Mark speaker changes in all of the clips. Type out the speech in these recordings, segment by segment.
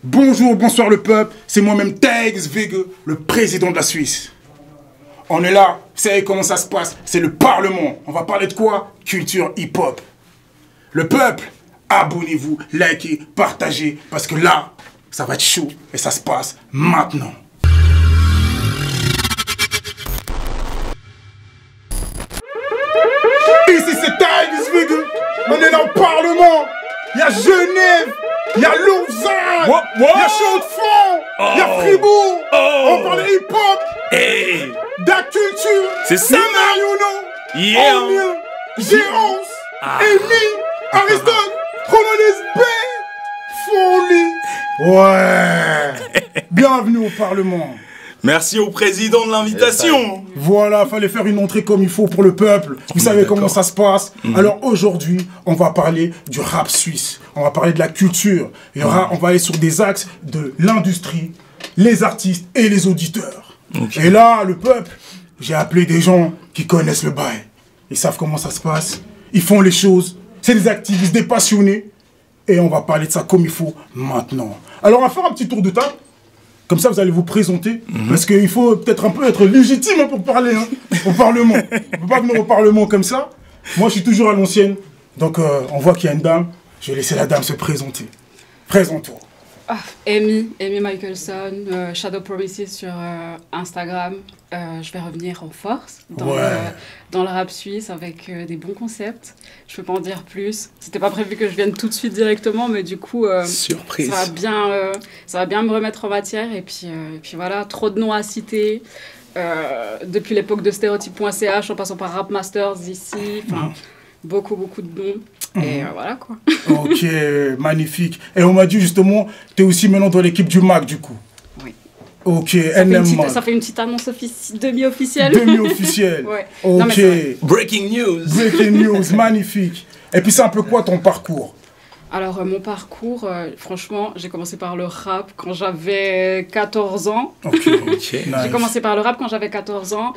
Speaker 1: Bonjour, bonsoir le peuple, c'est moi-même Tex Vege, le président de la Suisse. On est là, vous savez comment ça se passe, c'est le Parlement. On va parler de quoi? Culture hip-hop. Le peuple, abonnez-vous, likez, partagez, parce que là, ça va être chaud et ça se passe maintenant. Ici c'est Tex Vege, on est dans le Parlement. Il y a Genève, il y a Lausanne, il y a Chaux-de-Fonds, il y a Fribourg, on parle de hip-hop, de la culture,
Speaker 2: c'est ça,
Speaker 1: Omnia, Géance, Amy, Aristote, Romanes B, Folie. Ouais, bienvenue au Parlement.
Speaker 2: Merci au président de l'invitation.
Speaker 1: Voilà, fallait faire une entrée comme il faut pour le peuple. Vous savez comment ça se passe. Alors aujourd'hui, on va parler du rap suisse. On va parler de la culture. On va aller sur des axes de l'industrie, les artistes et les auditeurs. Et là, le peuple, j'ai appelé des gens qui connaissent le bail. Ils savent comment ça se passe. Ils font les choses. C'est des activistes, des passionnés. Et on va parler de ça comme il faut maintenant. Alors on va faire un petit tour de table. Comme ça, vous allez vous présenter, parce qu'il faut peut-être un peu être légitime pour parler au Parlement. On ne peut pas venir au Parlement comme ça. Moi, je suis toujours à l'ancienne. Donc, on voit qu'il y a une dame. Je vais laisser la dame se présenter. Présente-toi.
Speaker 3: Amy Michelson, Shadow Promises sur Instagram. Je vais revenir en force dans le rap suisse avec des bons concepts. Je peux pas en dire plus. C'était pas prévu que je vienne tout de suite directement, mais du coup,
Speaker 2: surprise.
Speaker 3: Ça va bien me remettre en matière. Et puis voilà, trop de noms à citer. Depuis l'époque de Stereotype.ch, en passant par Rap Masters ici. Beaucoup de noms. Et voilà quoi.
Speaker 1: Ok, magnifique. Et on m'a dit justement, tu es aussi maintenant dans l'équipe du MAC du coup.
Speaker 3: Oui.
Speaker 1: Ok,
Speaker 3: ça fait une petite annonce demi-officielle.
Speaker 1: Demi-officielle.
Speaker 3: Ouais.
Speaker 1: Ok.
Speaker 3: Non, mais
Speaker 2: Breaking news.
Speaker 1: Breaking news, magnifique. Et puis c'est un peu quoi ton parcours?
Speaker 3: Alors, mon parcours, franchement, j'ai commencé par le rap quand j'avais 14 ans.
Speaker 1: Ok,
Speaker 2: Nice.
Speaker 3: J'ai commencé par le rap quand j'avais 14 ans.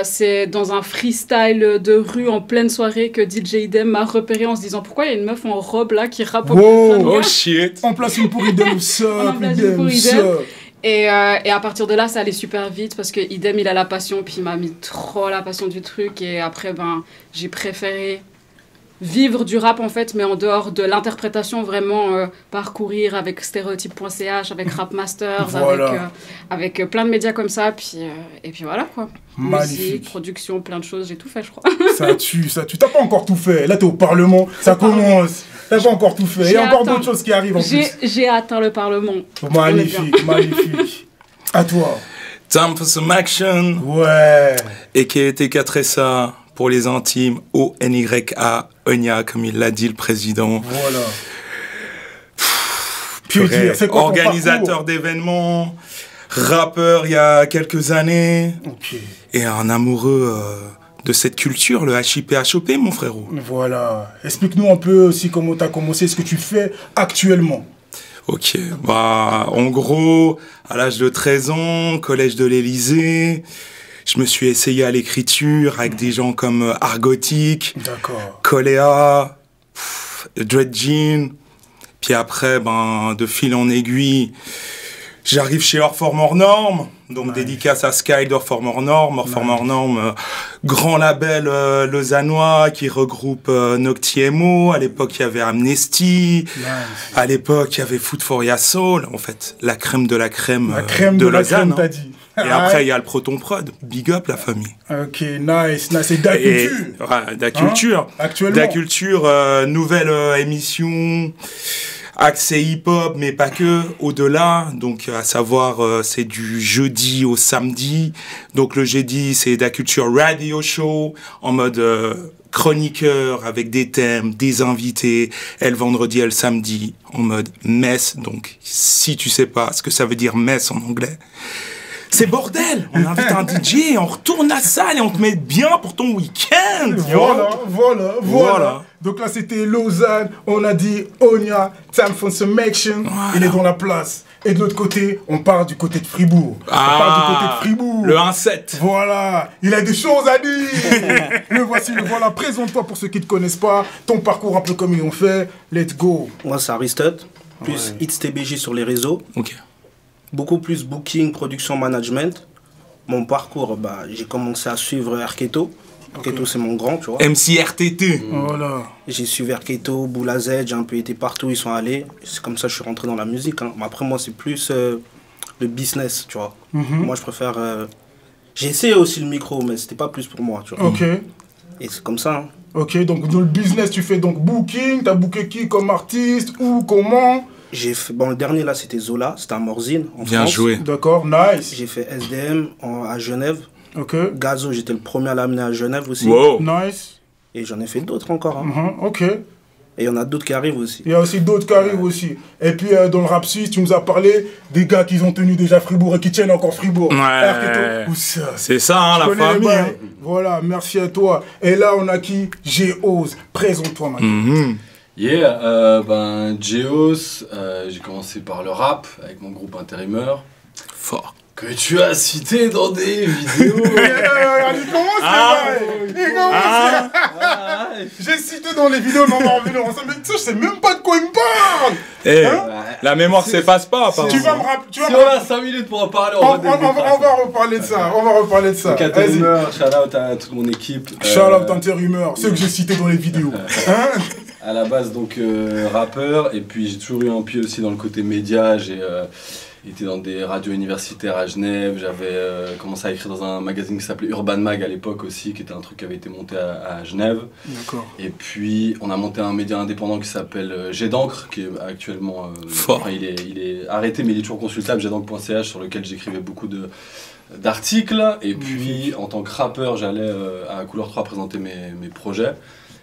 Speaker 3: C'est dans un freestyle de rue en pleine soirée que DJ Idem m'a repéré en se disant pourquoi il y a une meuf en robe là qui rappe au milieu de la lumière.
Speaker 2: Oh shit.
Speaker 1: On place une pour Idem ça.
Speaker 3: Et à partir de là, ça allait super vite parce que Idem, il a la passion, puis il m'a mis trop la passion du truc. Et après, j'ai préféré vivre du rap en fait, mais en dehors de l'interprétation, vraiment parcourir avec Stereotype.ch, avec Rap Masters,
Speaker 1: voilà.
Speaker 3: avec plein de médias comme ça, et puis voilà quoi.
Speaker 1: Magnifique.
Speaker 3: Musique, production, plein de choses, j'ai tout fait je crois.
Speaker 1: Ça tue. T'as pas encore tout fait. Là t'es au Parlement, ça commence. T'as pas encore tout fait. Il y a encore d'autres choses qui arrivent en plus.
Speaker 3: J'ai atteint le Parlement.
Speaker 1: Magnifique. À toi.
Speaker 2: Time for some action.
Speaker 1: Ouais.
Speaker 2: Et qui a été ça pour les intimes, O-N-Y-A, Onya, comme il l'a dit le président.
Speaker 1: Voilà.
Speaker 2: C'est quoi organisateur d'événements, rappeur il y a quelques années, et un amoureux de cette culture, le HIP-HOP, mon frérot.
Speaker 1: Voilà. Explique-nous un peu aussi comment tu as commencé, ce que tu fais actuellement.
Speaker 2: Ok, en gros, à l'âge de 13 ans, collège de l'Élysée, je me suis essayé à l'écriture avec des gens comme Argotique, Coléa, Dread Jean. Puis après, de fil en aiguille, j'arrive chez Orform Hors Norme. Donc dédicace à Sky d'Orform Hors Norme. Orform Hors Norme, grand label lausannois qui regroupe Nocti Emo. À l'époque, il y avait Amnesty. À l'époque, il y avait Food for Ya Soul. En fait, la crème de la crème, de Lausanne.
Speaker 1: T'as dit.
Speaker 2: Et après, il y a le Proton Prod. Big up, la famille.
Speaker 1: Ok, nice. C'est Da Culture.
Speaker 2: Da Culture.
Speaker 1: Actuellement.
Speaker 2: Da Culture, nouvelle émission, accès hip-hop, mais pas que, au-delà. Donc, à savoir, c'est du jeudi au samedi. Donc, le jeudi, c'est Da Culture Radio Show, en mode chroniqueur, avec des thèmes, des invités. Et le vendredi et le samedi, en mode messe. Donc, si tu sais pas ce que ça veut dire messe en anglais, c'est bordel. On invite un DJ, on retourne la salle et on te met bien pour ton week-end.
Speaker 1: Voilà. Donc là, c'était Lausanne. On a dit Onya, Time for some action. Voilà. Il est dans la place. Et de l'autre côté, on part du côté de Fribourg. Le
Speaker 2: 1-7.
Speaker 1: Voilà. Il a des choses à dire. Le voilà. Présente-toi pour ceux qui ne te connaissent pas. Ton parcours un peu comme ils ont fait. Let's go.
Speaker 4: Moi, c'est Aristote. plus HitsTBJ sur les réseaux.
Speaker 2: Ok.
Speaker 4: Beaucoup plus booking, production, management. Mon parcours, j'ai commencé à suivre Arketo. Arketo, c'est mon grand, tu vois.
Speaker 2: MCRTT.
Speaker 1: Voilà.
Speaker 4: J'ai suivi Arketo, Boula Z, j'ai un peu été partout, ils sont allés. C'est comme ça que je suis rentré dans la musique. Hein. Mais après, moi, c'est plus le business, tu vois. Moi, je préfère... J'ai essayé aussi le micro, mais c'était pas plus pour moi, tu vois.
Speaker 1: Ok.
Speaker 4: Et c'est comme ça. Hein.
Speaker 1: Ok, donc dans le business, tu fais donc booking, t'as booké qui comme artiste, ou comment?
Speaker 4: J'ai fait, le dernier là c'était Zola, c'était à Morzine en
Speaker 2: Bien
Speaker 4: France.
Speaker 2: joué.
Speaker 1: D'accord, nice.
Speaker 4: J'ai fait SDM à Genève.
Speaker 1: Ok.
Speaker 4: Gazo, j'étais le premier à l'amener à Genève aussi.
Speaker 2: Wow.
Speaker 1: Nice.
Speaker 4: Et j'en ai fait d'autres encore. Hein.
Speaker 1: Ok.
Speaker 4: Et il y en a d'autres qui arrivent aussi.
Speaker 1: Il y a aussi d'autres qui arrivent aussi. Et puis dans le rap suisse, tu nous as parlé des gars qui ont tenu déjà Fribourg et qui tiennent encore Fribourg.
Speaker 2: Ouais. C'est ça, hein, la famille. Hein.
Speaker 1: Voilà, merci à toi. Et là, on a qui? Geos. Présente-toi maintenant.
Speaker 5: Yeah, Geos, j'ai commencé par le rap avec mon groupe Intérimaire.
Speaker 2: Fort.
Speaker 5: Que tu as cité dans des vidéos.
Speaker 1: Il commence, J'ai cité dans les vidéos, mais on va revenir ensemble. Mais tu sais, je sais même pas de quoi il me parle.
Speaker 2: La mémoire s'efface pas.
Speaker 1: Tu vas me rappeler.
Speaker 5: Si on a 5 minutes pour en parler,
Speaker 1: on va reparler de ça. On va reparler de ça.
Speaker 5: Donc, Intérimaire, shout out à toute mon équipe.
Speaker 1: Shout out Intérimaire, ceux que j'ai cités dans les vidéos.
Speaker 5: À la base, donc rappeur, et puis j'ai toujours eu un pied aussi dans le côté média. J'ai été dans des radios universitaires à Genève. J'avais commencé à écrire dans un magazine qui s'appelait Urban Mag à l'époque aussi, qui était un truc qui avait été monté à Genève.
Speaker 1: D'accord.
Speaker 5: Et puis on a monté un média indépendant qui s'appelle Jet d'encre, qui est actuellement
Speaker 2: fort.
Speaker 5: Enfin, il est arrêté, mais il est toujours consultable, jetdencre.ch, sur lequel j'écrivais beaucoup d'articles. Et puis en tant que rappeur, j'allais à Couleur 3 présenter mes projets.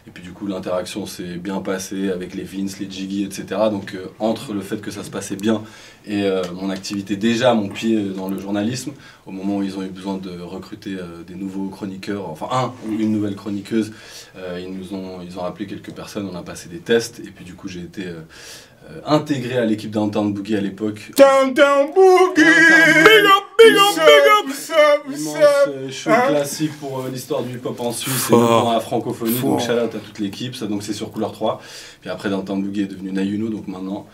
Speaker 5: Et puis du coup l'interaction s'est bien passée avec les Vince, les Jiggy, etc. Donc entre le fait que ça se passait bien et mon activité déjà, mon pied dans le journalisme, au moment où ils ont eu besoin de recruter des nouveaux chroniqueurs, enfin une nouvelle chroniqueuse, ils ont appelé quelques personnes, on a passé des tests et puis du coup j'ai été intégré à l'équipe Downtown Boogie à l'époque.
Speaker 1: Downtown Boogie! Big up!
Speaker 5: Immense show classique pour l'histoire du hip-hop en Suisse et notamment la francophonie, donc shout out à toute l'équipe, ça donc c'est sur Couleur 3. Puis après Downtown Boogie est devenu Nayuno, donc maintenant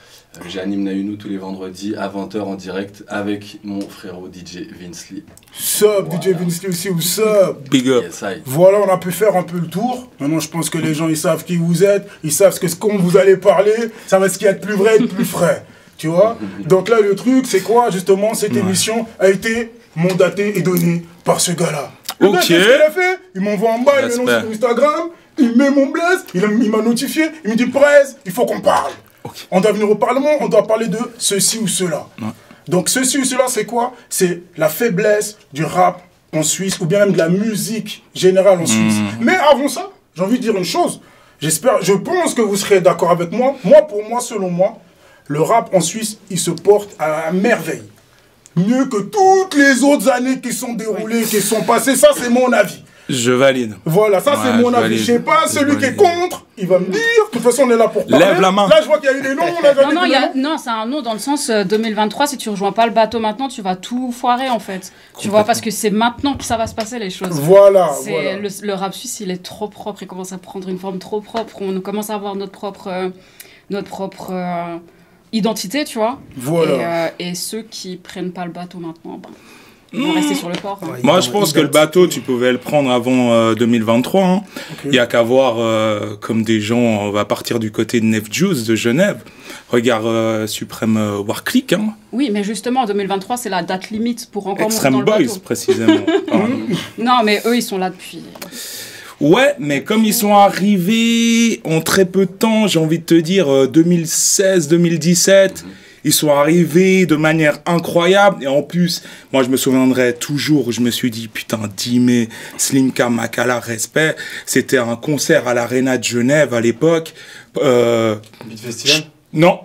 Speaker 5: j'anime Nayuno tous les vendredis à 20h en direct avec mon frérot DJ Vince Lee.
Speaker 1: Sup, DJ Vince Lee aussi, ou sup?
Speaker 2: Big up.
Speaker 5: Yes,
Speaker 1: voilà, on a pu faire un peu le tour. Maintenant, je pense que les gens, ils savent qui vous êtes, ils savent ce qu'on vous allez parler, ça va ce qu'il y a de plus vrai et de plus frais. Tu vois? Donc là, le truc, c'est quoi? Justement, cette émission a été mandatée et donnée par ce gars-là. Le gars, qu'est-ce qu'il a fait? Il m'envoie un bail, il lance sur Instagram, il met mon blast, il m'a notifié, il me dit, Prez, il faut qu'on parle. On doit venir au Parlement, on doit parler de ceci ou cela. Donc ceci ou cela, c'est quoi? C'est la faiblesse du rap en Suisse, ou bien même de la musique générale en Suisse. Mais avant ça, j'ai envie de dire une chose. Je pense que vous serez d'accord avec moi. Pour moi, selon moi, le rap en Suisse, il se porte à merveille. Mieux que toutes les autres années qui sont déroulées, qui sont passées. Ça, c'est mon avis.
Speaker 2: Je valide.
Speaker 1: Voilà, ça c'est mon avis. Je sais pas, celui qui est contre, il va me dire. De toute façon, on est là pour parler.
Speaker 2: Lève la main.
Speaker 1: Là, je vois qu'il y a eu des noms.
Speaker 3: Non, c'est un nom dans le sens 2023. Si tu rejoins pas le bateau maintenant, tu vas tout foirer en fait. Tu vois, parce que c'est maintenant que ça va se passer les choses.
Speaker 1: Voilà.
Speaker 3: Le rap suisse, il est trop propre. Il commence à prendre une forme trop propre. On commence à avoir notre propre identité, tu vois.
Speaker 1: Voilà.
Speaker 3: Et ceux qui prennent pas le bateau maintenant, ils vont rester sur le port. Hein.
Speaker 2: Moi, je pense que le bateau, tu pouvais le prendre avant 2023. Hein. Il n'y a qu'à voir comme des gens, on va partir du côté de Nef Juice de Genève. Regarde Supreme Warclick. Hein.
Speaker 3: Oui, mais justement, en 2023, c'est la date limite pour encore monter
Speaker 2: Extreme
Speaker 3: dans le
Speaker 2: Boys,
Speaker 3: bateau.
Speaker 2: précisément.
Speaker 3: Non, mais eux, ils sont là depuis...
Speaker 2: Ouais, mais comme ils sont arrivés en très peu de temps, j'ai envie de te dire 2016, 2017, ils sont arrivés de manière incroyable. Et en plus, moi je me souviendrai toujours, je me suis dit, putain, Dime, Slimka, Makala, respect. C'était un concert à l'Arena de Genève à l'époque.
Speaker 5: Beat Festival?
Speaker 2: Non,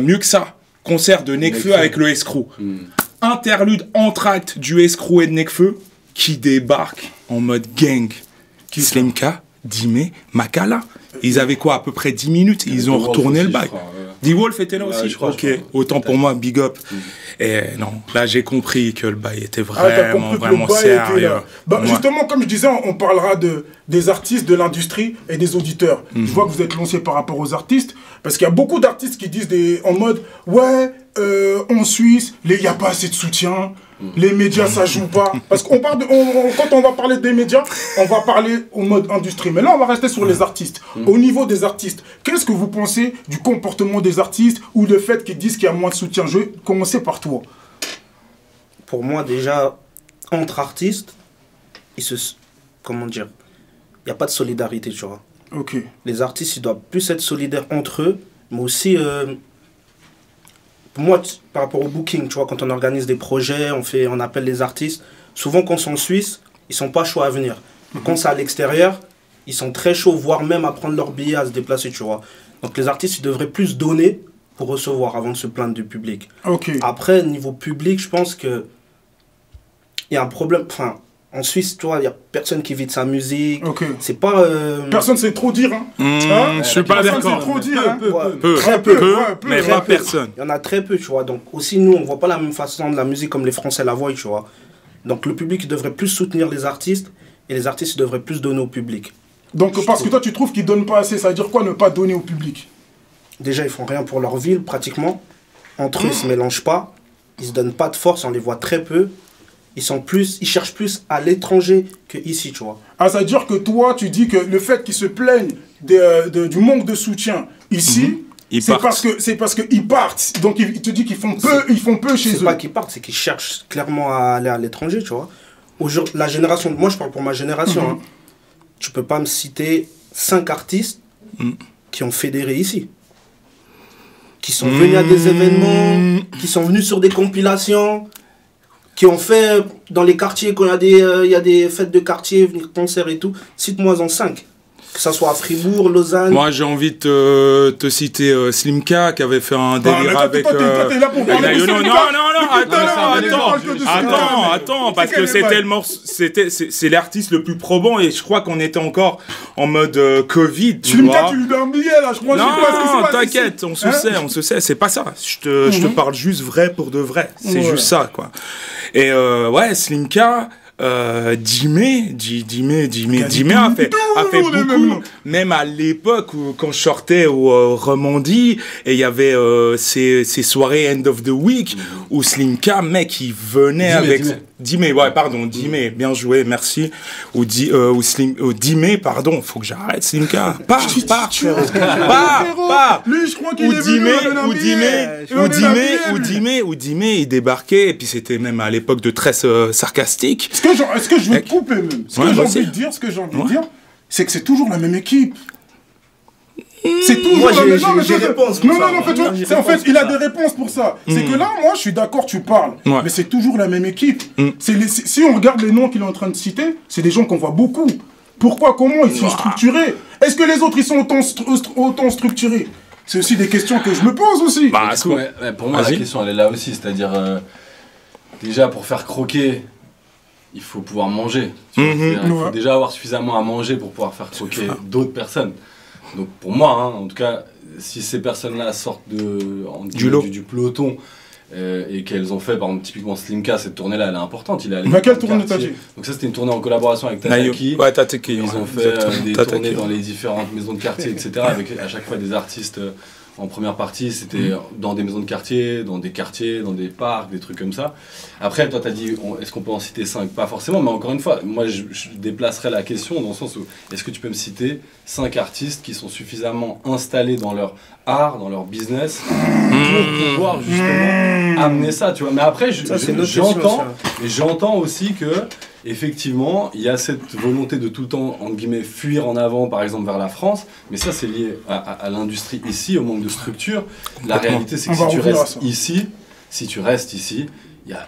Speaker 2: mieux que ça. Concert de Nekfeu avec le Escrew. Interlude entracte du Escrew et de Nekfeu qui débarque en mode gang. Slimka, Dime, Makala. Ils avaient quoi, à peu près 10 minutes, ils ont retourné le bail. D-Wolf était là aussi,
Speaker 5: je crois.
Speaker 2: Autant pour moi, big up. Et non, là j'ai compris que le bail était vraiment
Speaker 1: bail
Speaker 2: sérieux.
Speaker 1: Bah, justement, comme je disais, on parlera des artistes, de l'industrie et des auditeurs. Je vois que vous êtes lancé par rapport aux artistes, parce qu'il y a beaucoup d'artistes qui disent en mode, ouais, en Suisse, il n'y a pas assez de soutien. Les médias, ça joue pas. Parce qu'on parle quand on va parler des médias, on va parler au mode industrie. Mais là, on va rester sur les artistes. Au niveau des artistes, qu'est-ce que vous pensez du comportement des artistes ou le fait qu'ils disent qu'il y a moins de soutien? Je vais commencer par toi.
Speaker 4: Pour moi, déjà, entre artistes, comment dire, il n'y a pas de solidarité, tu vois.
Speaker 1: Ok.
Speaker 4: Les artistes, ils doivent plus être solidaires entre eux, mais aussi... Moi, par rapport au booking, tu vois, quand on organise des projets, on appelle les artistes. Souvent, quand ils sont en Suisse, ils sont pas chauds à venir. Quand c'est à l'extérieur, ils sont très chauds, voire même à prendre leur billet, à se déplacer, tu vois. Donc, les artistes, ils devraient plus donner pour recevoir avant de se plaindre du public.
Speaker 1: Okay.
Speaker 4: Après, niveau public, je pense que il y a un problème. Enfin, en Suisse, tu vois, il n'y a personne qui vit de sa musique.
Speaker 1: Okay.
Speaker 4: C'est pas...
Speaker 1: Personne sait trop dire. Hein.
Speaker 2: Je suis pas d'accord.
Speaker 1: Personne sait trop dire. Hein.
Speaker 2: Très peu, mais pas personne.
Speaker 4: Il y en a très peu, tu vois. Donc aussi, nous, on ne voit pas la même façon de la musique comme les Français la voient, tu vois. Donc le public devrait plus soutenir les artistes et les artistes devraient plus donner au public.
Speaker 1: Donc parce que toi, tu trouves qu'ils ne donnent pas assez, ça veut dire quoi ne pas donner au public?
Speaker 4: Déjà, ils font rien pour leur ville, pratiquement. Entre eux, ils ne se mélangent pas. Ils ne se donnent pas de force, on les voit très peu. Ils cherchent plus à l'étranger qu'ici, tu vois.
Speaker 1: Ah, ça veut dire que toi, tu dis que le fait qu'ils se plaignent du manque de soutien ici, c'est parce qu'ils partent. Donc, il te dit qu'ils font peu chez eux.
Speaker 4: C'est pas qu'ils partent, c'est qu'ils cherchent clairement à aller à l'étranger, tu vois. La génération, moi, je parle pour ma génération. Hein. Tu peux pas me citer 5 artistes qui ont fédéré ici. Qui sont venus à des événements, qui sont venus sur des compilations, qui ont fait dans les quartiers, quand il y a des fêtes de quartier, venir concert et tout. Cite-moi en 5. Que ça soit à Fribourg, Lausanne.
Speaker 2: Moi, j'ai envie de te citer Slimka, qui avait fait un délire avec...
Speaker 1: t'es là pour parler de Slimka.
Speaker 2: Attends, parce que c'est l'artiste le plus probant et je crois qu'on était encore en mode Covid.
Speaker 1: Slimka, tu lui donnes un billet là, je crois.
Speaker 2: Non, t'inquiète, on se sait, c'est pas ça. Je te parle juste vrai pour de vrai. C'est juste ça, quoi. Et ouais, Slimka... Dime a fait beaucoup, même à l'époque quand je sortais au Romandie et il y avait ces soirées end of the week où Slimka, mec, il venait avec Dime, bien joué, merci. Ou Dime, pardon, faut que j'arrête Slimka. Pas.
Speaker 1: Lui, je crois qu'il est venu.
Speaker 2: Ou Dime, il débarquait et puis c'était même à l'époque de très sarcastique.
Speaker 1: Est-ce que je vais te couper même? Ce que j'ai envie de dire, c'est que c'est toujours la même équipe. C'est toujours la même.
Speaker 4: J'ai réponse.
Speaker 1: En fait, il a des réponses pour ça. C'est que là, moi, je suis d'accord, tu parles. Mais c'est toujours la même équipe. Si on regarde les noms qu'il est en train de citer, c'est des gens qu'on voit beaucoup. Pourquoi, comment ils sont structurés? Est-ce que les autres, ils sont autant structurés? C'est aussi des questions que je me pose aussi.
Speaker 5: Pour moi, la question, elle est là aussi. C'est-à-dire, déjà, pour faire croquer... il faut pouvoir manger. Il faut déjà avoir suffisamment à manger pour pouvoir faire croquer d'autres personnes. Donc pour moi, en tout cas, si ces personnes-là sortent du peloton et qu'elles ont fait, par exemple, typiquement Slimka, cette tournée-là, elle est importante. Il est allé
Speaker 1: quelle tournée t'as dit?
Speaker 5: Donc ça, c'était une tournée en collaboration avec Tataki. Ils ont fait des tournées dans les différentes maisons de quartier, etc. avec à chaque fois des artistes... En première partie, c'était dans des maisons de quartier, dans des parcs, des trucs comme ça. Après, toi, tu as dit, est-ce qu'on peut en citer 5? Pas forcément, mais encore une fois, moi, je déplacerais la question dans le sens où, est-ce que tu peux me citer 5 artistes qui sont suffisamment installés dans leur art, dans leur business, pour pouvoir justement amener ça, tu vois. Mais après, j'entends aussi que, effectivement, il y a cette volonté de tout le temps, entre guillemets, fuir en avant, par exemple, vers la France, mais ça, c'est lié à l'industrie ici, au manque de structure. La réalité, c'est que si tu restes ici,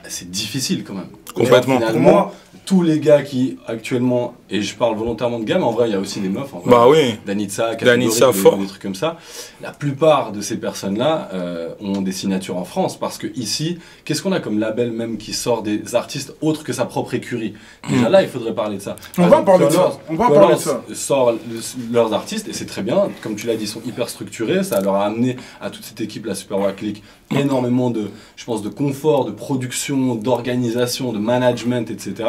Speaker 5: c'est difficile quand même.
Speaker 2: Complètement.
Speaker 5: Finalement, tous les gars qui actuellement, et je parle volontairement de gars, mais en vrai il y a aussi des meufs, en vrai,
Speaker 2: bah oui,
Speaker 5: Danitza,
Speaker 2: fort,
Speaker 5: des trucs comme ça. La plupart de ces personnes-là ont des signatures en France, parce que ici, qu'est-ce qu'on a comme label même qui sort des artistes autres que sa propre écurie? Déjà là, il faudrait parler de ça.
Speaker 1: On va parler de ça. On va parler de ça.
Speaker 5: Sort leurs artistes et c'est très bien, comme tu l'as dit, ils sont hyper structurés, ça leur a amené à toute cette équipe, la Super Wack Click, énormément de, je pense, de confort, de production, d'organisation, de management, etc.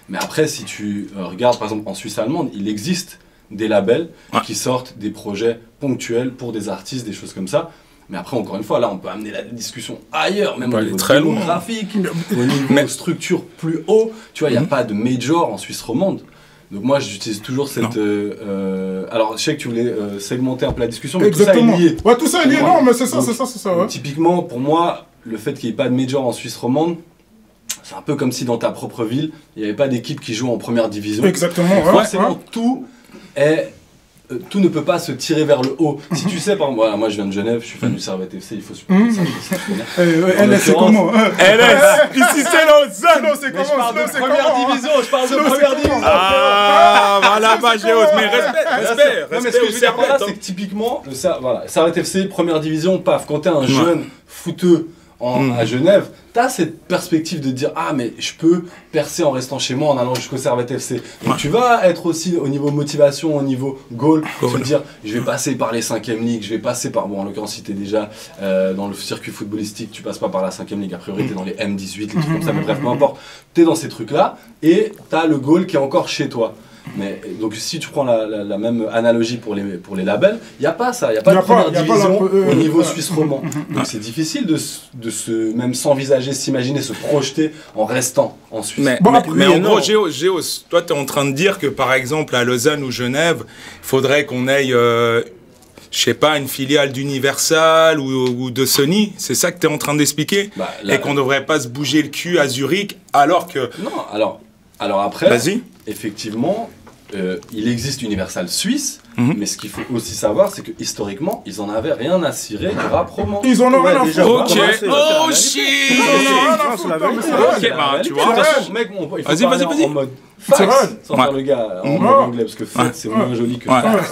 Speaker 5: Mais après, si tu regardes, par exemple, en Suisse allemande, il existe des labels qui sortent des projets ponctuels pour des artistes, des choses comme ça. Mais après, encore une fois, là, on peut amener la discussion ailleurs, même au niveau démographique, au niveau structure plus haut. Tu vois, il n'y a pas de major en Suisse romande. Donc moi, j'utilise toujours cette... alors, je sais que tu voulais segmenter un peu la discussion, mais
Speaker 1: exactement.
Speaker 5: Tout ça est lié.
Speaker 1: Ouais, tout ça est lié, non, mais c'est ça,
Speaker 5: ouais. Typiquement, pour moi, le fait qu'il n'y ait pas de major en Suisse romande, c'est un peu comme si dans ta propre ville, il n'y avait pas d'équipe qui joue en première division.
Speaker 1: Exactement.
Speaker 5: Forcément, tout ne peut pas se tirer vers le haut. Si tu sais, par exemple, voilà, moi je viens de Genève, je suis fan du Servette FC, il faut supporter ça.
Speaker 1: LS, c'est comment?
Speaker 2: LS, ici c'est Lausanne.
Speaker 1: C'est
Speaker 5: comment? Je parle de première division, je parle de première division.
Speaker 2: Ah, voilà, bah j'ai hausse. Mais respect.
Speaker 5: Non, mais ce que je veux dire par là, c'est que typiquement, Servette FC, première division, paf, quand t'es un jeune footeux à Genève, t'as cette perspective de dire ah mais je peux percer en restant chez moi en allant jusqu'au Servette FC. Donc tu vas être aussi au niveau motivation, au niveau goal, se dire je vais passer par les 5e ligues, je vais passer par, bon en l'occurrence si t'es déjà dans le circuit footballistique, tu passes pas par la 5e ligue, a priori t'es dans les M18, les trucs comme ça, mais bref peu importe, t'es dans ces trucs là et t'as le goal qui est encore chez toi. Mais donc si tu prends la même analogie pour les labels, il n'y a pas ça, il n'y a pas de première division au niveau suisse romand. Donc c'est difficile de se même s'envisager, s'imaginer, se projeter en restant en Suisse.
Speaker 2: Mais en gros, Géos, toi tu es en train de dire que par exemple à Lausanne ou Genève, il faudrait qu'on aille... je sais pas, une filiale d'Universal ou de Sony, c'est ça que tu es en train d'expliquer? Et qu'on ne devrait pas se bouger le cul à Zurich alors que...
Speaker 5: Non, alors après, effectivement, il existe Universal Suisse, mais ce qu'il faut aussi savoir, c'est que historiquement, ils en avaient rien à cirer du rap roman.
Speaker 1: Ils en ont rien à foutre.
Speaker 2: Ok, oh shit. Ok, bah tu vois.
Speaker 5: Mec, il faut parler en mode fax, sans faire le gars en mode anglais, parce que fax, c'est moins joli que fax.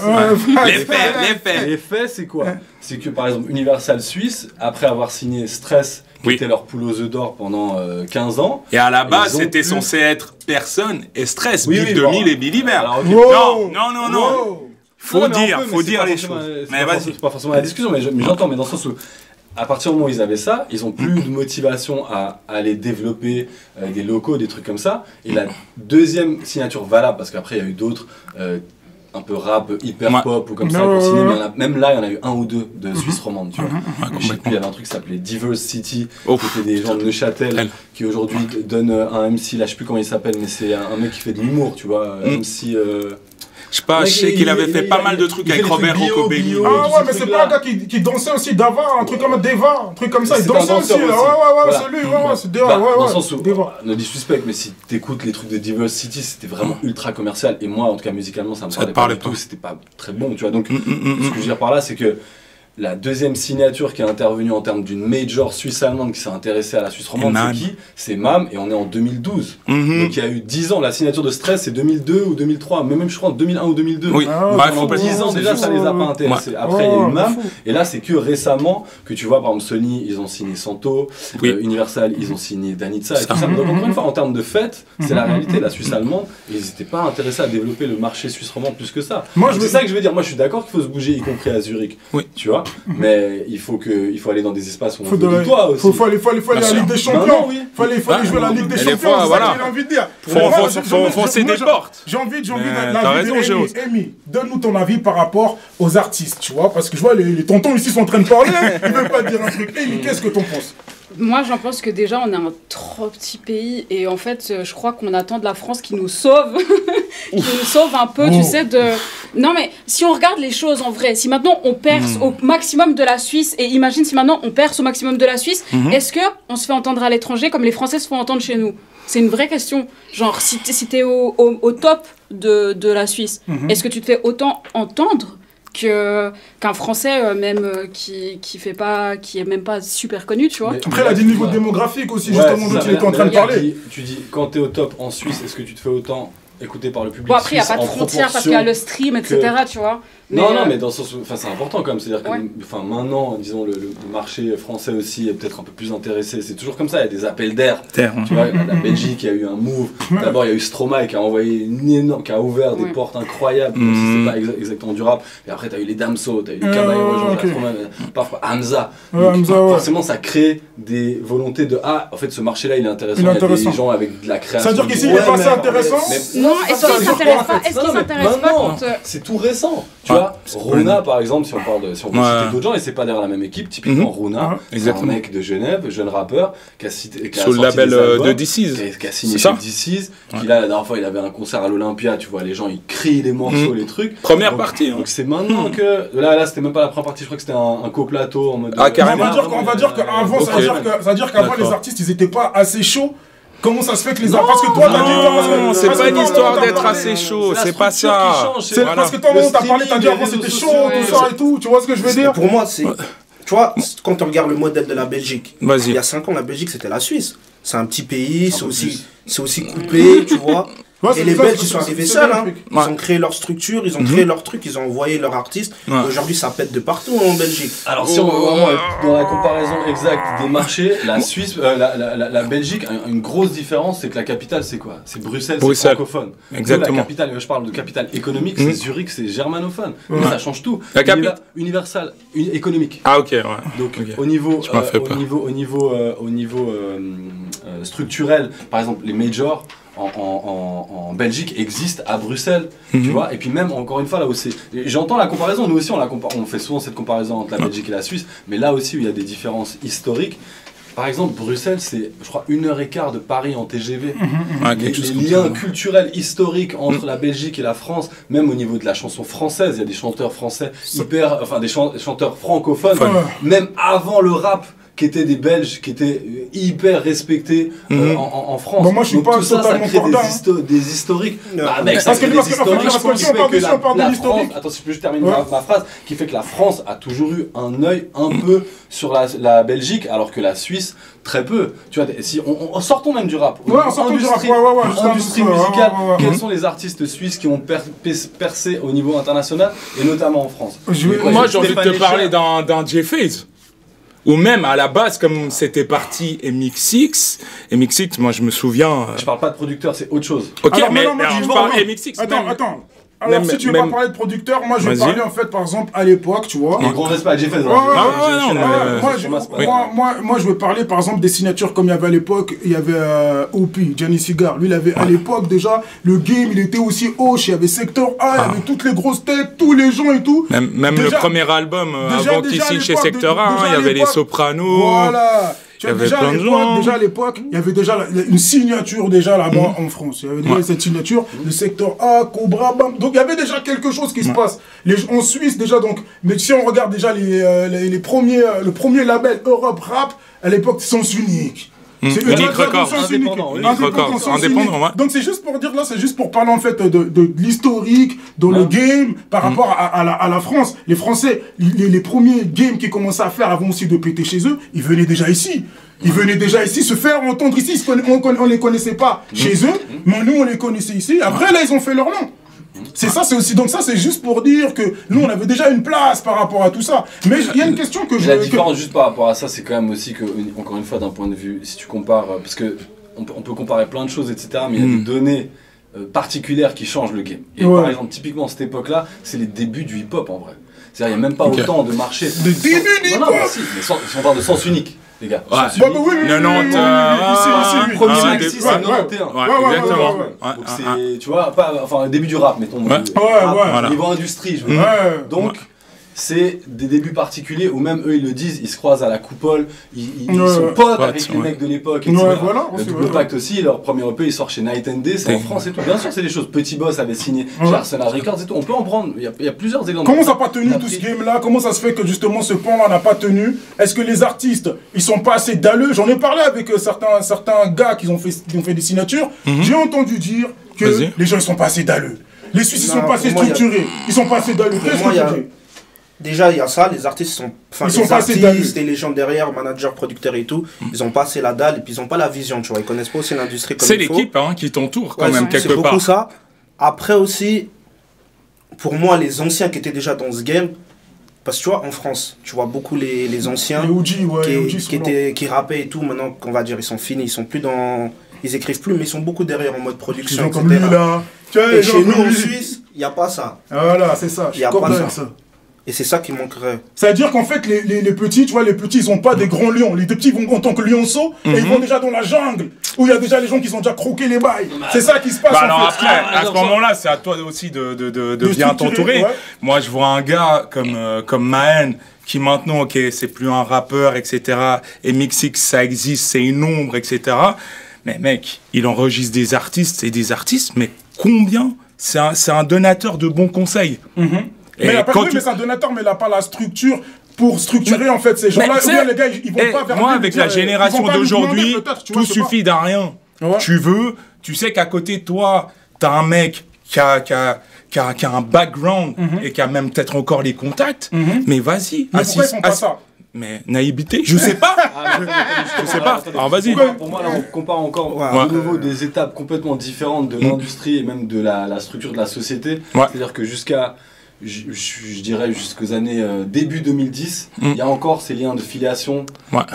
Speaker 5: Les faits, c'est quoi? C'est que par exemple, Universal Suisse, après avoir signé Stress, qui était leur poule aux œufs d'or pendant 15 ans.
Speaker 2: Et à la base, c'était censé être Personne et Stress, Big 2000 et Billy Bear. Non. Faut dire les choses.
Speaker 5: Mais vas-y. C'est pas forcément la discussion, mais j'entends, mais dans le sens où, à partir du moment où ils avaient ça, ils ont plus de motivation à aller développer des locaux, des trucs comme ça. Et la deuxième signature valable, parce qu'après il y a eu d'autres un peu rap, hyper pop ou comme ça, même là il y en a eu un ou deux de Suisse romande, tu vois. Je sais plus, il y avait un truc qui s'appelait Diverse City, qui était des gens de Neuchâtel, qui aujourd'hui donnent un MC, là je sais plus comment il s'appelle, mais c'est un mec qui fait de l'humour, tu vois, MC...
Speaker 2: Je sais qu'il avait fait pas mal de trucs avec Robert Rocobelli.
Speaker 1: Ah ouais, mais c'est pas un gars qui dansait aussi d'avant, un truc comme Deva, un truc comme ça, il dansait aussi. Ouais, c'est lui, c'est Deva.
Speaker 5: Dans le sens où, ne disrespect, mais si t'écoutes les trucs de Diverse City, c'était vraiment ultra commercial. Et moi, en tout cas, musicalement, ça me parlait pas du tout, c'était pas très bon, tu vois. Donc, ce que je veux dire par là, c'est que la deuxième signature qui est intervenue en termes d'une major suisse-allemande qui s'est intéressée à la Suisse romande, c'est qui? C'est MAM, et on est en 2012. Donc il y a eu 10 ans, la signature de Stress c'est 2002 ou 2003, mais même je crois en 2001 ou 2002.
Speaker 2: Oui,
Speaker 5: pendant 10 ans déjà ça les a pas intéressés. Après il y a eu MAM, et là c'est que récemment que tu vois, par exemple Sony, ils ont signé Santo, Universal, ils ont signé Danitza et tout ça. Donc encore une fois, en termes de fête, c'est la réalité, la Suisse-allemande, ils n'étaient pas intéressés à développer le marché suisse romand plus que ça. C'est ça que je veux dire, moi je suis d'accord qu'il faut se bouger, y compris à Zurich, tu vois. Mais il faut aller dans des espaces où on veut toi aussi.
Speaker 1: Faut aller à la Ligue des Champions. Faut aller jouer la Ligue des Champions. C'est ça que j'ai envie de dire.
Speaker 2: Faut foncer des portes.
Speaker 1: J'ai envie de Amy, donne-nous ton avis par rapport aux artistes, tu vois, parce que je vois les tontons ici sont en train de parler, ils veulent pas dire un truc. Amy, qu'est-ce que t'en penses?
Speaker 3: Moi, j'en pense que déjà, on est un trop petit pays et en fait, je crois qu'on attend de la France qui nous sauve, qui nous sauve un peu, tu sais, de... Non, mais si on regarde les choses en vrai, si maintenant on perce au maximum de la Suisse, et imagine si maintenant on perce au maximum de la Suisse, est-ce qu'on se fait entendre à l'étranger comme les Français se font entendre chez nous? C'est une vraie question. Genre, si t'es au top de la Suisse, est-ce que tu te fais autant entendre qu'un Français qui est même pas super connu, tu vois.
Speaker 1: Après, il a des niveaux démographiques aussi, justement, dont tu étais en train de parler.
Speaker 5: Tu dis, quand t'es au top en Suisse, est-ce que tu te fais autant écouté par le public?
Speaker 3: Bon, après, il n'y a pas de frontières parce qu'il y a le stream, etc., tu vois.
Speaker 5: Non, mais dans le sens où, c'est important quand même, c'est-à-dire que maintenant, disons, le marché français aussi est peut-être un peu plus intéressé, c'est toujours comme ça, il y a des appels d'air, tu vois, la Belgique, il y a eu un move, d'abord il y a eu Stromae qui a envoyé qui a ouvert des portes incroyables, même si c'est pas exactement du rap, et après tu as eu les Damso, tu as eu les Caballero, parfois Hamza, donc, forcément ça crée des volontés de, en fait ce marché-là il est intéressant, il y a des gens avec de la création.
Speaker 1: Ça veut dire qu'ici il n'est pas assez intéressant?
Speaker 3: Non, est-ce qu'il s'intéresse pas quand...
Speaker 5: C'est tout récent, tu vois. Runa par exemple, si on veut citer d'autres gens, et c'est pas derrière la même équipe, typiquement Runa, c'est un mec de Genève, jeune rappeur, qui a
Speaker 2: sur le label de DC's,
Speaker 5: qui a signé chez DC's, qui là la dernière fois il avait un concert à l'Olympia, tu vois, les gens ils crient les morceaux, les trucs.
Speaker 2: Première partie.
Speaker 5: Donc c'est maintenant que, là c'était même pas la première partie, je crois que c'était un co-plateau en mode...
Speaker 2: Carrément.
Speaker 1: On va dire qu'avant, ça veut dire qu'avant les artistes ils étaient pas assez chauds. Comment ça se fait que les artistes... Parce que toi, t'as dit...
Speaker 2: Non, c'est pas une histoire d'être assez chaud, c'est pas ça.
Speaker 1: C'est parce que toi, t'as parlé, t'as dit avant c'était chaud, tout ça et tout, tu vois ce que je veux dire?
Speaker 4: Pour moi, c'est... Tu vois, quand on regarde le modèle de la Belgique, il
Speaker 2: y
Speaker 4: a 5 ans, la Belgique, c'était la Suisse. C'est un petit pays, c'est aussi coupé, tu vois. Et les Belges, ils sont arrivés seuls, hein. Ils ont créé leur structure, ils ont créé leur truc, ils ont envoyé leurs artistes. Aujourd'hui, ça pète de partout en Belgique.
Speaker 5: Alors, si on veut vraiment être dans la comparaison exacte des marchés, la Suisse, la Belgique, une grosse différence, c'est que la capitale, c'est quoi? C'est Bruxelles, c'est francophone.
Speaker 2: Exactement.
Speaker 5: La capitale, je parle de capitale économique, c'est Zurich, c'est germanophone. Mais ça change tout.
Speaker 2: La capitale
Speaker 5: universal, économique.
Speaker 2: Ah, ok, ouais.
Speaker 5: Donc, au niveau structurel, par exemple, les majors, en Belgique existe à Bruxelles, tu vois, et puis même encore une fois là où c'est, j'entends la comparaison, nous aussi on fait souvent cette comparaison entre la Belgique et la Suisse, mais là aussi où il y a des différences historiques. Par exemple, Bruxelles, c'est, je crois, 1h15 de Paris en TGV. Les liens culturels, historiques entre la Belgique et la France, même au niveau de la chanson française, il y a des chanteurs français des chanteurs francophones, même avant le rap, qui étaient des Belges, qui étaient hyper respectés en France.
Speaker 1: Bon, moi, je suis pas
Speaker 5: tout ça crée des historiques. Ça crée des historiques qui fait que la France... Attends, si je termine ma phrase, qui fait que la France a toujours eu un œil un peu sur la Belgique, alors que la Suisse, très peu. Tu vois, si sortons même du rap. Industrie musicale, quels sont les artistes suisses qui ont percé au niveau international, et notamment en France?
Speaker 2: Moi, j'ai envie de te parler d'un J-Phase. Ou même à la base, comme c'était parti MXX, moi je me souviens.
Speaker 5: Je parle pas de producteur, c'est autre chose.
Speaker 2: Ok, mais je parle MXX.
Speaker 1: Attends. Alors, si tu veux pas parler de producteur, moi je vais parler en fait, par exemple, à l'époque, tu vois.
Speaker 5: Un grand respect à J-Phase.
Speaker 1: Moi je veux parler par exemple des signatures comme il y avait à l'époque. Il y avait Opie, Gianni Cigar. Lui, il avait à l'époque déjà, le game, il était aussi hoche. Il y avait Sector A, il y avait toutes les grosses têtes, tous les gens et tout.
Speaker 2: Même le premier album, avant qu'il signe chez Sector A, il y avait les Sopranos.
Speaker 1: Voilà. Déjà à l'époque, il y avait déjà une signature déjà là-bas en France. Il y avait déjà cette signature, le secteur A, Cobra, bam. Donc il y avait déjà quelque chose qui se passe. En Suisse déjà, donc, mais si on regarde déjà le premier label Europe Rap, à l'époque, Sens Unique.
Speaker 2: C'est Unique Record. Indépendant, ouais.
Speaker 1: Donc c'est juste pour dire là, c'est juste pour parler en fait de l'historique, dans le game, par rapport à la France. Les Français, les premiers games qu'ils commençaient à faire avant aussi de péter chez eux, ils venaient déjà ici. Ils venaient déjà ici se faire entendre ici. On les connaissait pas chez eux, mais nous on les connaissait ici. Après là, ils ont fait leur nom. C'est ça, c'est aussi. Donc ça, c'est juste pour dire que nous, on avait déjà une place par rapport à tout ça. Mais il y a une question que je...
Speaker 5: La différence juste par rapport à ça, c'est quand même aussi que, encore une fois, d'un point de vue, si tu compares, parce que on peut comparer plein de choses, etc., mais il y a des données particulières qui changent le game. Et par exemple, typiquement, cette époque-là, c'est les débuts du hip-hop, en vrai. C'est-à-dire, il n'y a même pas autant de marché.
Speaker 1: Les débuts du hip-hop.
Speaker 5: Non, si, mais si on parle de Sens Unique. Les gars,
Speaker 1: oui,
Speaker 2: 90,
Speaker 5: premier maxi, c'est 91.
Speaker 2: Exactement.
Speaker 5: Donc c'est, tu vois, enfin, le début du rap, mettons. Niveau industrie, je veux dire. Donc, c'est des débuts particuliers où même eux ils le disent, ils se croisent à la coupole, ils sont potes avec les mecs de l'époque, etc. Le Double Pacte aussi, leur premier EP il sort chez Night and Day, c'est en France et tout. Bien sûr, c'est des choses. Petit Boss avait signé chez Arsenal Records et tout. On peut en prendre, il y a plusieurs exemples.
Speaker 1: Comment ça n'a pas tenu tout ce game-là? Comment ça se fait que justement ce pan-là n'a pas tenu? Est-ce que les artistes ils sont pas assez dalleux? J'en ai parlé avec certains gars qui ont fait des signatures. J'ai entendu dire que les gens ils sont pas assez dalleux. Les Suisses ils sont pas assez structurés, ils sont pas assez dalleux. Qu'est-ce que tu dis?
Speaker 4: Déjà, il y a ça, les artistes sont... Enfin,
Speaker 1: Ils sont
Speaker 4: les
Speaker 1: pas assez
Speaker 4: artistes et les gens derrière, managers, producteurs et tout, ils ont pas assez la dalle et puis ils ont pas la vision, tu vois. Ils connaissent pas aussi l'industrie comme il faut.
Speaker 2: C'est l'équipe hein, qui t'entoure quand même, quelque
Speaker 4: C'est
Speaker 2: part.
Speaker 4: beaucoup ça. Après aussi, pour moi, les anciens qui étaient déjà dans ce game, parce que tu vois, en France, tu vois beaucoup les anciens
Speaker 1: Les OG, ouais, les OG sont
Speaker 4: qui rappaient et tout, maintenant qu'on va dire, ils sont finis, ils sont plus dans... Ils écrivent plus, mais ils sont beaucoup derrière en mode production,
Speaker 1: gens comme lui, là.
Speaker 4: Et chez nous, en Suisse, il n'y a pas ça.
Speaker 1: Voilà, c'est ça.
Speaker 4: Il n'y a pas ça. Et c'est ça qui manquerait.
Speaker 1: C'est-à-dire qu'en fait, les petits, tu vois, les petits, ils n'ont pas des grands lions. Les petits vont en tant que lionceaux et ils vont déjà dans la jungle où il y a déjà les gens qui ont déjà croqué les bails. C'est ça qui se passe.
Speaker 2: Bah alors
Speaker 1: en fait.
Speaker 2: après, à ce moment-là, c'est à toi aussi de bien t'entourer.
Speaker 1: Ouais.
Speaker 2: Moi, je vois un gars comme Mahen qui maintenant, ok, c'est plus un rappeur, etc. Et Mixix, ça existe, c'est une ombre, etc. Mais mec, il enregistre des artistes et des artistes, mais combien? C'est un donateur de bons conseils.
Speaker 1: Mais c'est un donateur, mais il n'a pas la structure pour structurer en fait ces gens-là. Ou bien les gars, ils vont pas vers
Speaker 2: moi,
Speaker 1: lui,
Speaker 2: avec
Speaker 1: dire,
Speaker 2: la génération d'aujourd'hui, tout
Speaker 1: sais
Speaker 2: suffit d'un rien.
Speaker 1: Ouais.
Speaker 2: Tu sais qu'à côté de toi, t'as un mec qui a un background et qui a même peut-être encore les contacts. Mais vas-y.
Speaker 1: Mais pourquoi ils font pas ça?
Speaker 2: Mais naïveté, je sais pas. Je sais pas. Alors vas-y.
Speaker 5: Pour moi, là, on compare encore de nouveau des étapes complètement différentes de l'industrie et même de la structure de la société. C'est-à-dire que jusqu'à, je dirais, jusqu'aux années début 2010, il y a encore ces liens de filiation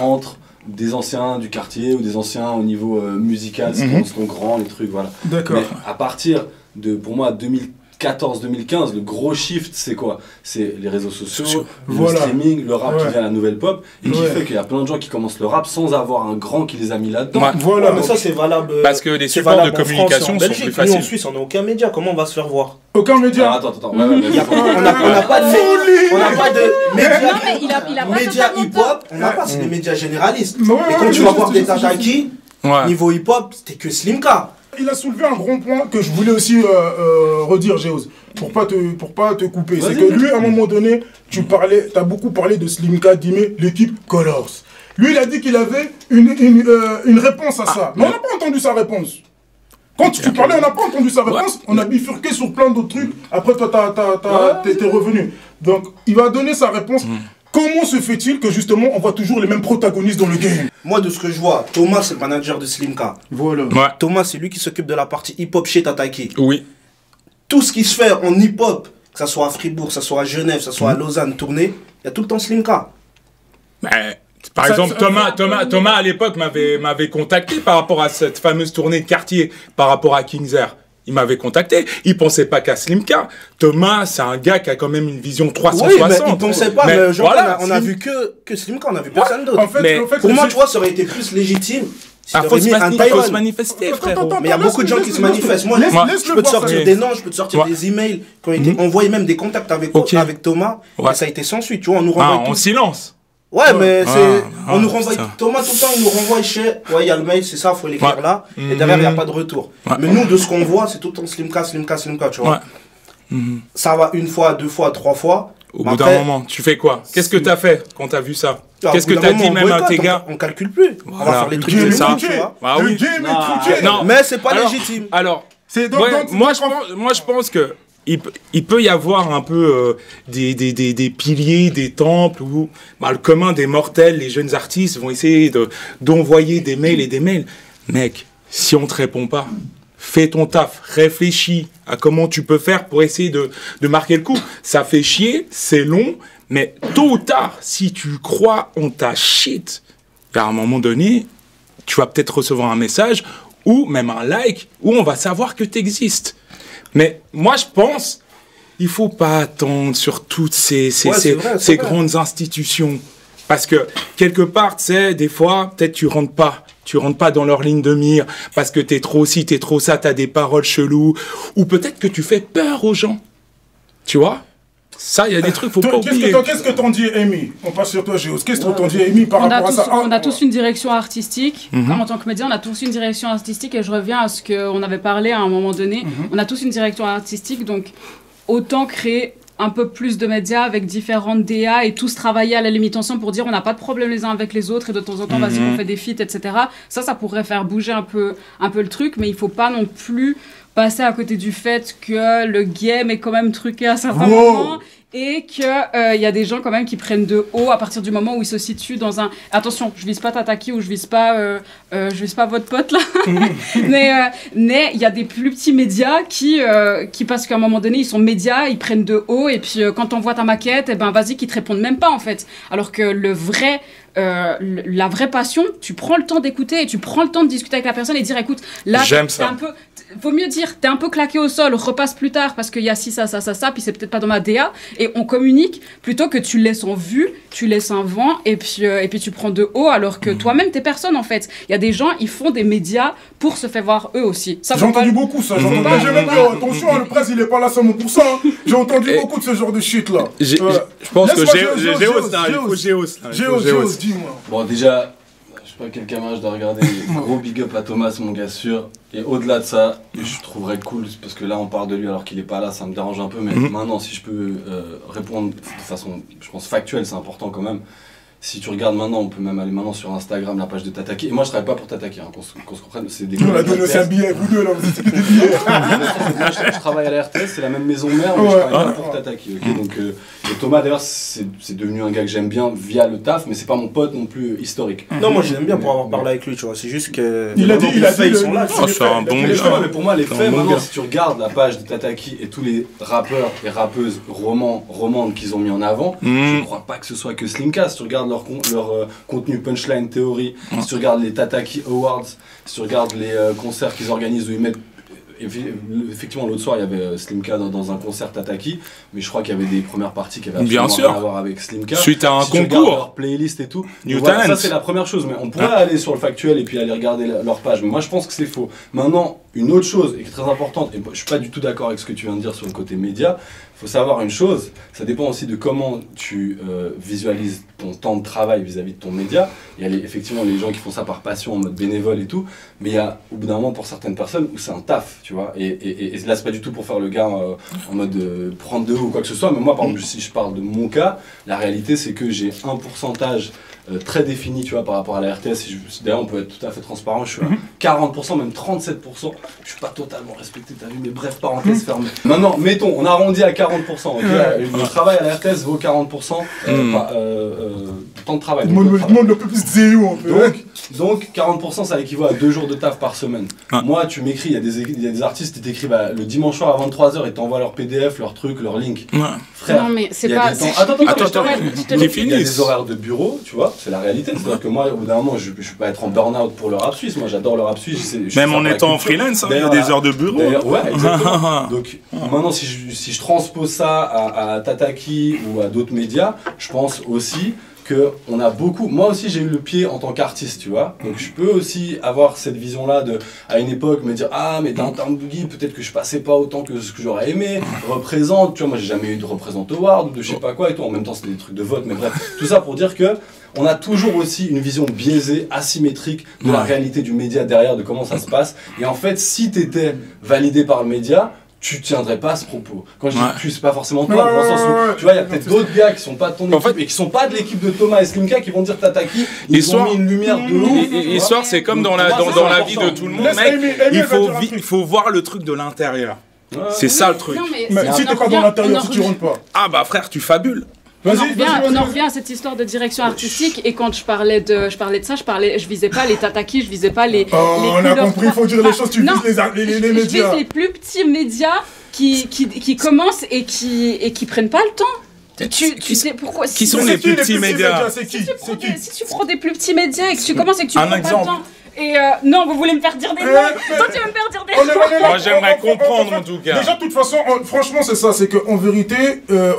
Speaker 5: entre des anciens du quartier ou des anciens au niveau musical, sont grands, les trucs, voilà.
Speaker 1: D'accord.
Speaker 5: Mais à partir de, pour moi, 2014-2015, le gros shift, c'est quoi? C'est les réseaux sociaux, le streaming, le rap qui devient la nouvelle pop, et qui fait qu'il y a plein de gens qui commencent le rap sans avoir un grand qui les a mis là-dedans.
Speaker 4: Voilà, mais ça c'est valable.
Speaker 2: Parce que les supports de communication sont plus faciles.
Speaker 4: Nous en Suisse, on n'a aucun média, comment on va se faire voir?
Speaker 1: Aucun média.
Speaker 5: Attends.
Speaker 4: On n'a pas de médias hip-hop, on n'a pas, c'est des médias généralistes. Et quand tu vas voir des Tataki, niveau hip-hop, c'était que Slimka.
Speaker 1: Il a soulevé un grand point que je voulais aussi redire, Géos, pour pas te couper. C'est que lui, à un moment donné, t'as beaucoup parlé de Slimka, Dimé, l'équipe Colors. Lui, il a dit qu'il avait une réponse à ça. Mais on n'a pas entendu sa réponse. Quand tu parlais, on n'a pas entendu sa réponse. On a bifurqué sur plein d'autres trucs. Après, toi, t'es revenu. Donc, il va donner sa réponse. Comment se fait-il que justement on voit toujours les mêmes protagonistes dans le game?
Speaker 4: Moi, de ce que je vois, Thomas c'est le manager de Slimka.
Speaker 1: Voilà.
Speaker 4: Thomas c'est lui qui s'occupe de la partie hip-hop chez Tataki.
Speaker 2: Oui.
Speaker 4: Tout ce qui se fait en hip-hop, que ça soit à Fribourg, que ça soit à Genève, que ça soit à Lausanne, tournée, il y a tout le temps Slimka.
Speaker 2: Par exemple, Thomas à l'époque m'avait contacté par rapport à cette fameuse tournée de quartier, par rapport à King's Air. Il m'avait contacté. Il pensait pas qu'à Slimka. Thomas, c'est un gars qui a quand même une vision 360. Oui, mais
Speaker 4: il pensait pas. Mais genre, on a vu que Slimka, on a vu personne d'autre.
Speaker 1: En fait,
Speaker 4: pour moi, tu vois, ça aurait été plus légitime.
Speaker 2: Il faut se manifester, frérot.
Speaker 4: Mais il y a beaucoup de gens qui se manifestent. Moi, je peux te sortir des noms, je peux te sortir des emails qui ont été envoyés, même des contacts avec Thomas. Et ça a été sans suite. Tu vois, on nous renvoie
Speaker 2: en silence.
Speaker 4: Ouais, mais on nous renvoie, Thomas tout le temps, il nous renvoie chez, il y a le mail, c'est ça, il faut l'écrire là, et derrière, il n'y a pas de retour. Mais nous, de ce qu'on voit, c'est tout le temps Slimka, tu vois. Ça va une fois, deux fois, trois fois.
Speaker 2: Au bout d'un moment, tu fais quoi? Qu'est-ce que t'as fait quand t'as vu ça? Qu'est-ce que t'as dit même à tes gars?
Speaker 4: On calcule plus. On va faire les trucs de ça, tu vois.
Speaker 1: Le game est truqué.
Speaker 4: Mais c'est pas légitime.
Speaker 2: Alors, moi, je pense que il peut y avoir un peu des piliers, des temples où le commun des mortels, les jeunes artistes vont essayer d'envoyer des mails et des mails. Mec, si on te répond pas, fais ton taf, réfléchis à comment tu peux faire pour essayer de marquer le coup. Ça fait chier, c'est long, mais tôt ou tard, si tu crois en ta shit, à un moment donné, tu vas peut-être recevoir un message ou même un like où on va savoir que tu existes. Mais moi, je pense, il faut pas attendre sur toutes ces grandes institutions. Parce que, quelque part, tu sais, des fois, peut-être tu rentres pas dans leur ligne de mire, parce que t'es trop ci, t'es trop ça, t'as des paroles cheloues, ou peut-être que tu fais peur aux gens. Tu vois? Ça, il y a des trucs, faut pas oublier.
Speaker 1: Qu'est-ce que t'en dis, Amy? On passe sur toi, Géos. Qu'est-ce que t'en dis, Amy, par rapport à ça?
Speaker 3: On a tous une direction artistique. En tant que média, on a tous une direction artistique. Et je reviens à ce qu'on avait parlé à un moment donné. On a tous une direction artistique. Donc, autant créer un peu plus de médias avec différentes DA et tous travailler à la limite ensemble pour dire on n'a pas de problème les uns avec les autres et de temps en temps, vas-y, on fait des feats, etc. Ça pourrait faire bouger un peu le truc. Mais il faut pas non plus passer à côté du fait que le game est quand même truqué à certains moments et qu'il y a des gens quand même qui prennent de haut à partir du moment où ils se situent dans un... Attention, je vise pas Tataki ou je vise pas votre pote là, mais il y a des plus petits médias qui parce qu'à un moment donné, ils sont médias, ils prennent de haut, et puis quand on voit ta maquette, eh ben vas-y, qu'ils te répondent même pas en fait. Alors que la vraie passion, tu prends le temps d'écouter et tu prends le temps de discuter avec la personne et dire écoute, là, vaut mieux dire t'es un peu claqué au sol, repasse plus tard parce qu'il y a ci, ça, puis c'est peut-être pas dans ma DA, et on communique plutôt que tu laisses en vue, tu laisses un vent et puis tu prends de haut alors que toi-même t'es personne en fait. Il y a des gens, ils font des médias pour se faire voir eux aussi.
Speaker 1: J'ai entendu beaucoup ça, j'ai même dit attention, le presse il est pas là seulement pour ça, hein. J'ai entendu beaucoup de ce genre de shit là.
Speaker 2: Je pense que Géos,
Speaker 5: dis-moi. Bon, déjà, je sais pas quel camarade je dois regarder. Gros big up à Thomas, mon gars sûr. Et au-delà de ça, je trouverais cool, parce que là on parle de lui alors qu'il est pas là, ça me dérange un peu. Mais maintenant, si je peux répondre de façon, je pense, factuelle, c'est important quand même. Si tu regardes maintenant, on peut même aller maintenant sur Instagram, la page de Tataki. Et moi, je travaille pas pour Tataki, hein, qu'on se comprenne. C'est des.
Speaker 1: On a donné un billet, vous deux là, vous êtes des billets.
Speaker 5: Moi, je travaille à la RTS, c'est la même maison mère, mais je travaille pas pour Tataki. Okay, donc, et Thomas, d'ailleurs, c'est devenu un gars que j'aime bien via le taf, mais c'est pas mon pote non plus historique.
Speaker 4: Non, moi, je l'aime bien pour avoir parlé avec lui, tu vois. C'est juste que.
Speaker 1: Il a dit,
Speaker 4: ils sont là.
Speaker 2: C'est un bon gars.
Speaker 5: Mais pour moi, les faits, maintenant, si tu regardes la page de Tataki et tous les rappeurs et rappeuses romandes qu'ils ont mis en avant, je ne crois pas que ce soit que Slimka. Si tu regardes leur contenu punchline théorie, si tu regardes les Tataki Awards, si tu regardes les concerts qu'ils organisent où ils mettent. Effectivement, l'autre soir, il y avait Slimka dans un concert Tataki, mais je crois qu'il y avait des premières parties qui avaient absolument rien à voir avec Slimka.
Speaker 2: Suite à un
Speaker 5: si
Speaker 2: concours.
Speaker 5: Tu regardes leur playlist et tout. Voilà, ça, c'est la première chose, mais on pourrait aller sur le factuel et puis aller regarder leur page. Mais moi, je pense que c'est faux. Maintenant, une autre chose, et qui est très importante, et je suis pas du tout d'accord avec ce que tu viens de dire sur le côté média, il faut savoir une chose, ça dépend aussi de comment tu visualises ton temps de travail vis-à-vis de ton média. Il y a effectivement les gens qui font ça par passion, en mode bénévole et tout, mais il y a au bout d'un moment pour certaines personnes où c'est un taf, tu vois. Et là, c'est pas du tout pour faire le gars en mode prendre de haut ou quoi que ce soit, mais moi, par exemple, si je parle de mon cas, la réalité c'est que j'ai un pourcentage très défini, tu vois, par rapport à la RTS. D'ailleurs, on peut être tout à fait transparent. Je suis à 40%, même 37%. Je suis pas totalement respecté, t'as vu, mais bref, parenthèse fermée. Maintenant, mettons, on arrondit à 40%. Okay, le travail à la RTS vaut 40% temps de travail.
Speaker 1: Demande le peu plus de zéro, en fait.
Speaker 5: Donc 40%, ça équivaut à 2 jours de taf par semaine. Moi, tu m'écris, il y a des artistes qui t'écrivent le dimanche soir à 23h et t'envoient leur PDF, leur truc, leur link. Frère,
Speaker 3: non, mais c'est pas.
Speaker 5: Attends,
Speaker 2: j'ai fini.
Speaker 5: Il y a des horaires de bureau, tu vois. C'est la réalité, c'est-à-dire que moi, au bout d'un moment, je ne peux pas être en burn-out pour le rap suisse. Moi, j'adore le rap suisse.
Speaker 2: Même en étant en freelance, il y a des heures de bureau.
Speaker 5: Ouais, exactement. Donc, maintenant, si je transpose ça à Tataki ou à d'autres médias, je pense aussi qu'on a beaucoup. Moi aussi, j'ai eu le pied en tant qu'artiste, tu vois. Donc, je peux aussi avoir cette vision-là à une époque, me dire ah, mais Downtown Boogie, peut-être que je passais pas autant que ce que j'aurais aimé. Représente, tu vois. Moi, j'ai jamais eu de représente award, de je sais pas quoi et tout. En même temps, c'était des trucs de vote, mais bref. Tout ça pour dire que on a toujours aussi une vision biaisée, asymétrique de la réalité du média derrière, de comment ça se passe. Et en fait, si tu étais validé par le média, tu tiendrais pas à ce propos. Quand je dis tu, c'est pas forcément toi, dans le sens où, tu vois, il y a peut-être d'autres gars qui sont pas de ton équipe et qui sont pas de l'équipe de Thomas et Slimka qui vont dire Tataki, ils ont mis une lumière de ouf.
Speaker 2: L'histoire, c'est comme dans la vie de tout le monde, mec, il faut voir le truc de l'intérieur. C'est ça le truc.
Speaker 1: Mais si t'es pas dans l'intérieur, si tu rentres pas.
Speaker 2: Ah bah frère, tu fabules.
Speaker 3: On en revient à cette histoire de direction artistique, et quand je parlais de ça, je visais pas les Tataki, je visais pas les
Speaker 1: on a compris, il faut dire les choses, tu vises les médias.
Speaker 3: Je vise les plus petits médias qui commencent et qui prennent pas le temps. Tu sais pourquoi?
Speaker 2: Qui sont les plus petits médias?
Speaker 1: C'est qui?
Speaker 3: Si tu prends des plus petits médias et que tu commences et que tu prends pas le temps. Et non, vous voulez me faire dire des noms. Toi, tu veux me faire dire des noms.
Speaker 2: Moi, j'aimerais comprendre en tout cas.
Speaker 1: Déjà, de toute façon, franchement, c'est ça. C'est qu'en vérité,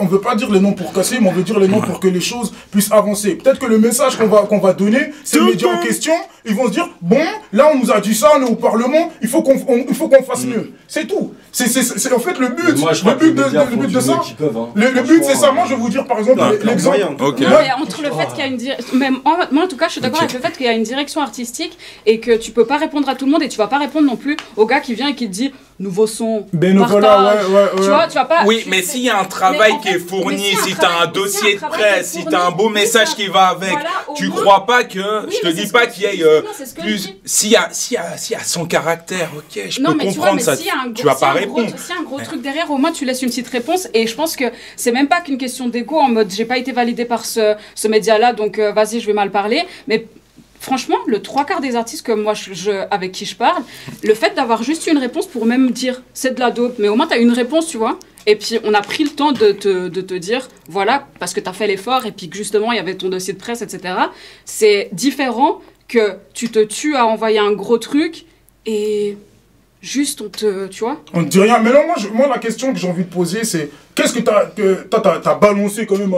Speaker 1: on veut pas dire les noms pour casser, mais on veut dire les noms pour que les choses puissent avancer. Peut-être que le message qu'on va donner, ces médias en question, ils vont se dire bon, là, on nous a dit ça, on est au Parlement, il faut qu'on fasse mieux. C'est tout. C'est en fait le but. Le but de ça. Le but, c'est ça. Moi, je vais vous dire par exemple l'exemple.
Speaker 3: Entre le fait qu'il y a une direction, moi en tout cas, je suis d'accord avec le fait qu'il y a une direction artistique et que tu peux pas répondre à tout le monde et tu vas pas répondre non plus au gars qui vient et qui te dit nouveau son,
Speaker 1: Bénévolat,
Speaker 3: tu vois, tu vas pas...
Speaker 2: Oui, mais s'il y a un travail qui est fourni, si t'as un dossier de presse, si t'as un beau message qui va avec, tu crois pas que, je te dis pas qu'il y ait plus, s'il y a 100 caractères, ok, je peux comprendre ça, tu vas pas répondre.
Speaker 3: S'il y a un gros truc derrière, au moins tu laisses une petite réponse, et je pense que c'est même pas qu'une question d'ego, en mode j'ai pas été validé par ce média-là, donc vas-y, je vais mal parler, mais... Franchement, le 3/4 des artistes que moi avec qui je parle, le fait d'avoir juste une réponse pour même dire c'est de la dope, mais au moins tu as une réponse, tu vois. Et puis on a pris le temps de te dire, voilà, parce que tu as fait l'effort et puis que justement il y avait ton dossier de presse, etc. C'est différent que tu te tues à envoyer un gros truc et juste tu vois.
Speaker 1: On ne dit rien. Mais non, moi la question que j'ai envie de poser, c'est qu'est-ce que t'as balancé quand même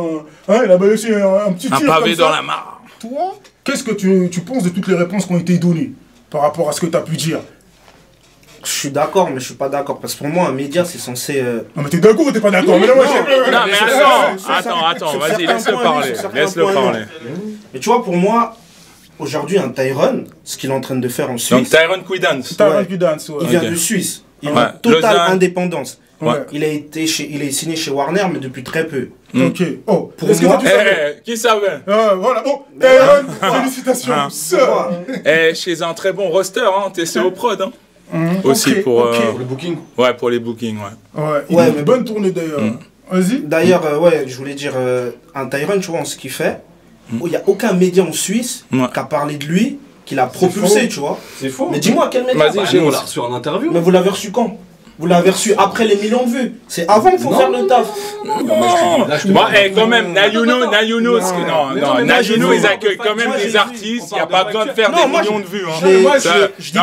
Speaker 1: il a balancé un petit tir
Speaker 2: un pavé
Speaker 1: comme ça.
Speaker 2: Dans la mare.
Speaker 1: Toi, qu'est-ce que tu penses de toutes les réponses qui ont été données par rapport à ce que tu as pu dire?
Speaker 4: Je suis d'accord, mais je suis pas d'accord. Parce que pour moi, un média, c'est censé...
Speaker 1: Non, mais t'es d'accord ou t'es pas d'accord? Mais
Speaker 2: non, mais attends, vas-y, laisse-le parler. Laisse-le parler.
Speaker 4: Mais tu vois, pour moi, aujourd'hui, un Tyrone, ce qu'il est en train de faire en Suisse...
Speaker 2: Donc Tyrone Cuidance.
Speaker 4: Il vient de Suisse. Il a une totale indépendance.
Speaker 1: Ouais.
Speaker 4: Il est signé chez Warner, mais depuis très peu.
Speaker 1: Ok. Oh,
Speaker 4: pour moi...
Speaker 2: Qui savait?
Speaker 1: Voilà. Oh, Tyrone, félicitations.
Speaker 2: Chez un très bon roster, TCO Prod. Aussi pour
Speaker 5: le booking.
Speaker 2: Ouais, pour les bookings,
Speaker 1: il a une bonne tournée d'ailleurs. Vas-y.
Speaker 4: D'ailleurs, je voulais dire, un Tyrone, tu vois, en ce qu'il fait, il n'y a aucun média en Suisse qui a parlé de lui, qui l'a propulsé, tu vois.
Speaker 5: C'est faux.
Speaker 4: Mais dis-moi, quel média?
Speaker 5: On l'a reçu en interview.
Speaker 4: Mais vous l'avez reçu quand? Vous l'avez reçu après les millions de vues. C'est avant qu'il faut faire le taf.
Speaker 2: Quand même, Nayuno, ils accueillent quand même des artistes. Il n'y a pas besoin de faire des millions de vues. Non.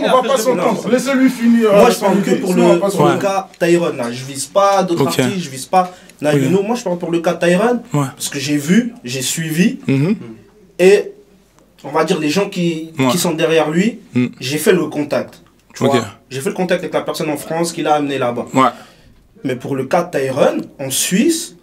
Speaker 1: On va pas s'entendre. Laissez-lui finir.
Speaker 4: Moi, je parle que pour le cas Tyrone. Je vise pas d'autres artistes, je vise pas Nayuno. Moi, je parle pour le cas Tyrone. Parce que j'ai vu, j'ai suivi. Et on va dire les gens qui sont derrière lui, j'ai fait le contact. Tu vois, j'ai fait le contact avec la personne en France qui l'a amené là-bas. Mais pour le cas de Tyrone, en Suisse,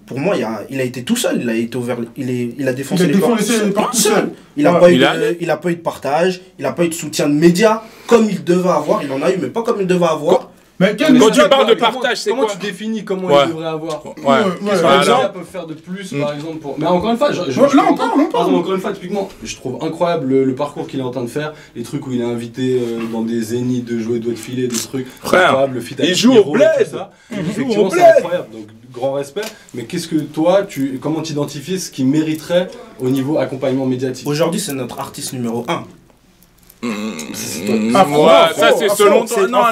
Speaker 4: pour moi, il a été tout seul. Il a été ouvert, il a défoncé les portes tout seul. Il n'a pas eu de partage, il n'a pas eu de soutien de médias comme il devait avoir. Il en a eu, mais pas comme il devait avoir.
Speaker 2: Mais quand tu parles de partage, c'est quoi?
Speaker 5: Comment tu définis comment il devrait avoir?
Speaker 2: Par
Speaker 5: exemple, peuvent faire de plus, par exemple, pour... Mais encore une fois, encore une fois, typiquement, je trouve incroyable le parcours qu'il est en train de faire, les trucs où il est invité dans des zéniths de jouer doigts de filet, des trucs incroyables, le fit avec
Speaker 2: il joue au bled,
Speaker 5: effectivement, c'est incroyable, donc grand respect. Mais qu'est-ce que toi, comment t'identifies ce qui mériterait au niveau accompagnement médiatique?
Speaker 4: Aujourd'hui, c'est notre artiste numéro 1.
Speaker 2: Ça c'est selon toi. Non,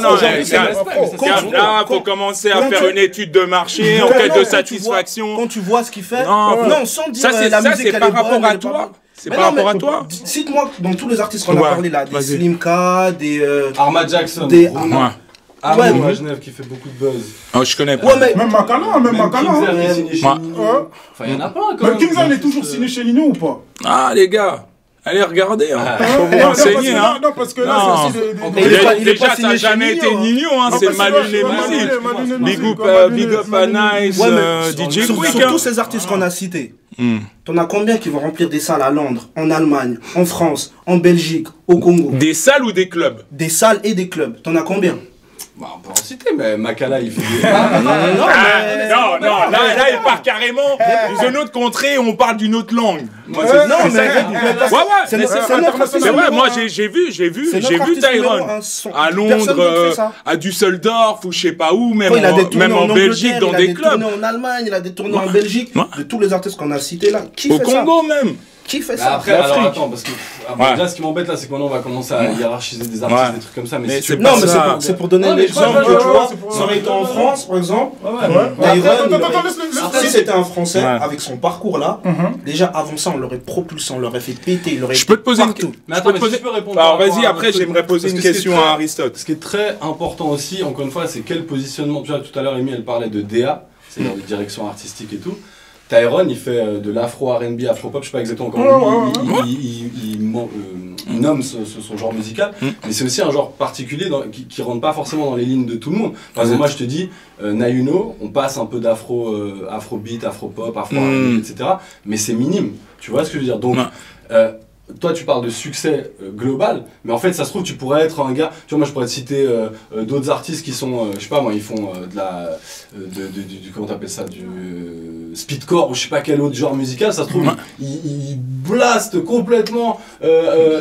Speaker 2: là, faut commencer à faire une étude de marché en quête de satisfaction.
Speaker 4: Quand tu vois ce qu'il fait, non, sans dire la musique,
Speaker 2: c'est par rapport à toi. C'est par rapport à toi.
Speaker 4: Cite-moi dans tous les artistes qu'on a parlé là, des Slimka, des
Speaker 5: Arma Jackson,
Speaker 4: Arma
Speaker 5: Genève qui fait beaucoup de buzz.
Speaker 2: Oh, je connais pas.
Speaker 1: Même Makala.
Speaker 5: Enfin, il y en a plein quand même.
Speaker 1: Mais Kingsley est toujours signé chez Nino ou pas?
Speaker 2: Ah, les gars. Allez, regardez, faut vous renseigner,
Speaker 1: Non, parce que là,
Speaker 2: déjà, ça n'a jamais été Nino, c'est le Manu les musiques. Big up à Nice, DJ Quick.
Speaker 4: Sur tous ces artistes qu'on a cités, t'en as combien qui vont remplir des salles à Londres, en Allemagne, en France, en Belgique, au Congo?
Speaker 2: Des salles ou des clubs?
Speaker 4: Des salles et des clubs. T'en as combien?
Speaker 5: Bah, on peut en citer, mais Makala, il fait des...
Speaker 2: Non, là, il part carrément dans une autre contrée, on parle d'une autre langue. C'est vrai, moi j'ai vu Tyrone à Londres, à Düsseldorf ou je sais pas où, même en Belgique, dans des clubs.
Speaker 4: Il a des tournées en Allemagne, il a des tournées en Belgique, de tous les artistes qu'on a cités là.
Speaker 2: Au Congo même.
Speaker 4: Qui fait ça?
Speaker 5: Après, alors attends, parce que déjà ce qui m'embête là, c'est que maintenant on va commencer à hiérarchiser des artistes, des trucs comme ça. Mais
Speaker 4: c'est pour donner l'exemple, tu vois. Ça aurait été en France, par exemple. Si c'était un Français avec son parcours là, déjà avant ça, on l'aurait propulsé, on l'aurait fait péter, il aurait.
Speaker 2: Je peux te poser une question.
Speaker 5: Mais attends, si je peux répondre.
Speaker 2: Alors vas-y, après j'aimerais poser une question à Aristote.
Speaker 5: Ce qui est très important aussi, encore une fois, c'est quel positionnement. Tu vois, tout à l'heure, Amy, elle parlait de DA, c'est-à-dire de direction artistique et tout. Tyrone, il fait de l'afro R&B, afro-pop, je sais pas exactement comment nomme son genre musical, mais c'est aussi un genre particulier qui rentre pas forcément dans les lignes de tout le monde. Par exemple, moi je te dis, Nayuno, on passe un peu afrobeat, afropop, afro-R&B, etc. Mais c'est minime, tu vois ce que je veux dire. Donc, toi tu parles de succès global, mais en fait ça se trouve tu pourrais être un gars, tu vois, moi je pourrais te citer d'autres artistes qui sont, je sais pas moi, ils font du comment t'appelles ça, du speedcore ou je sais pas quel autre genre musical, ça se trouve ils blastent complètement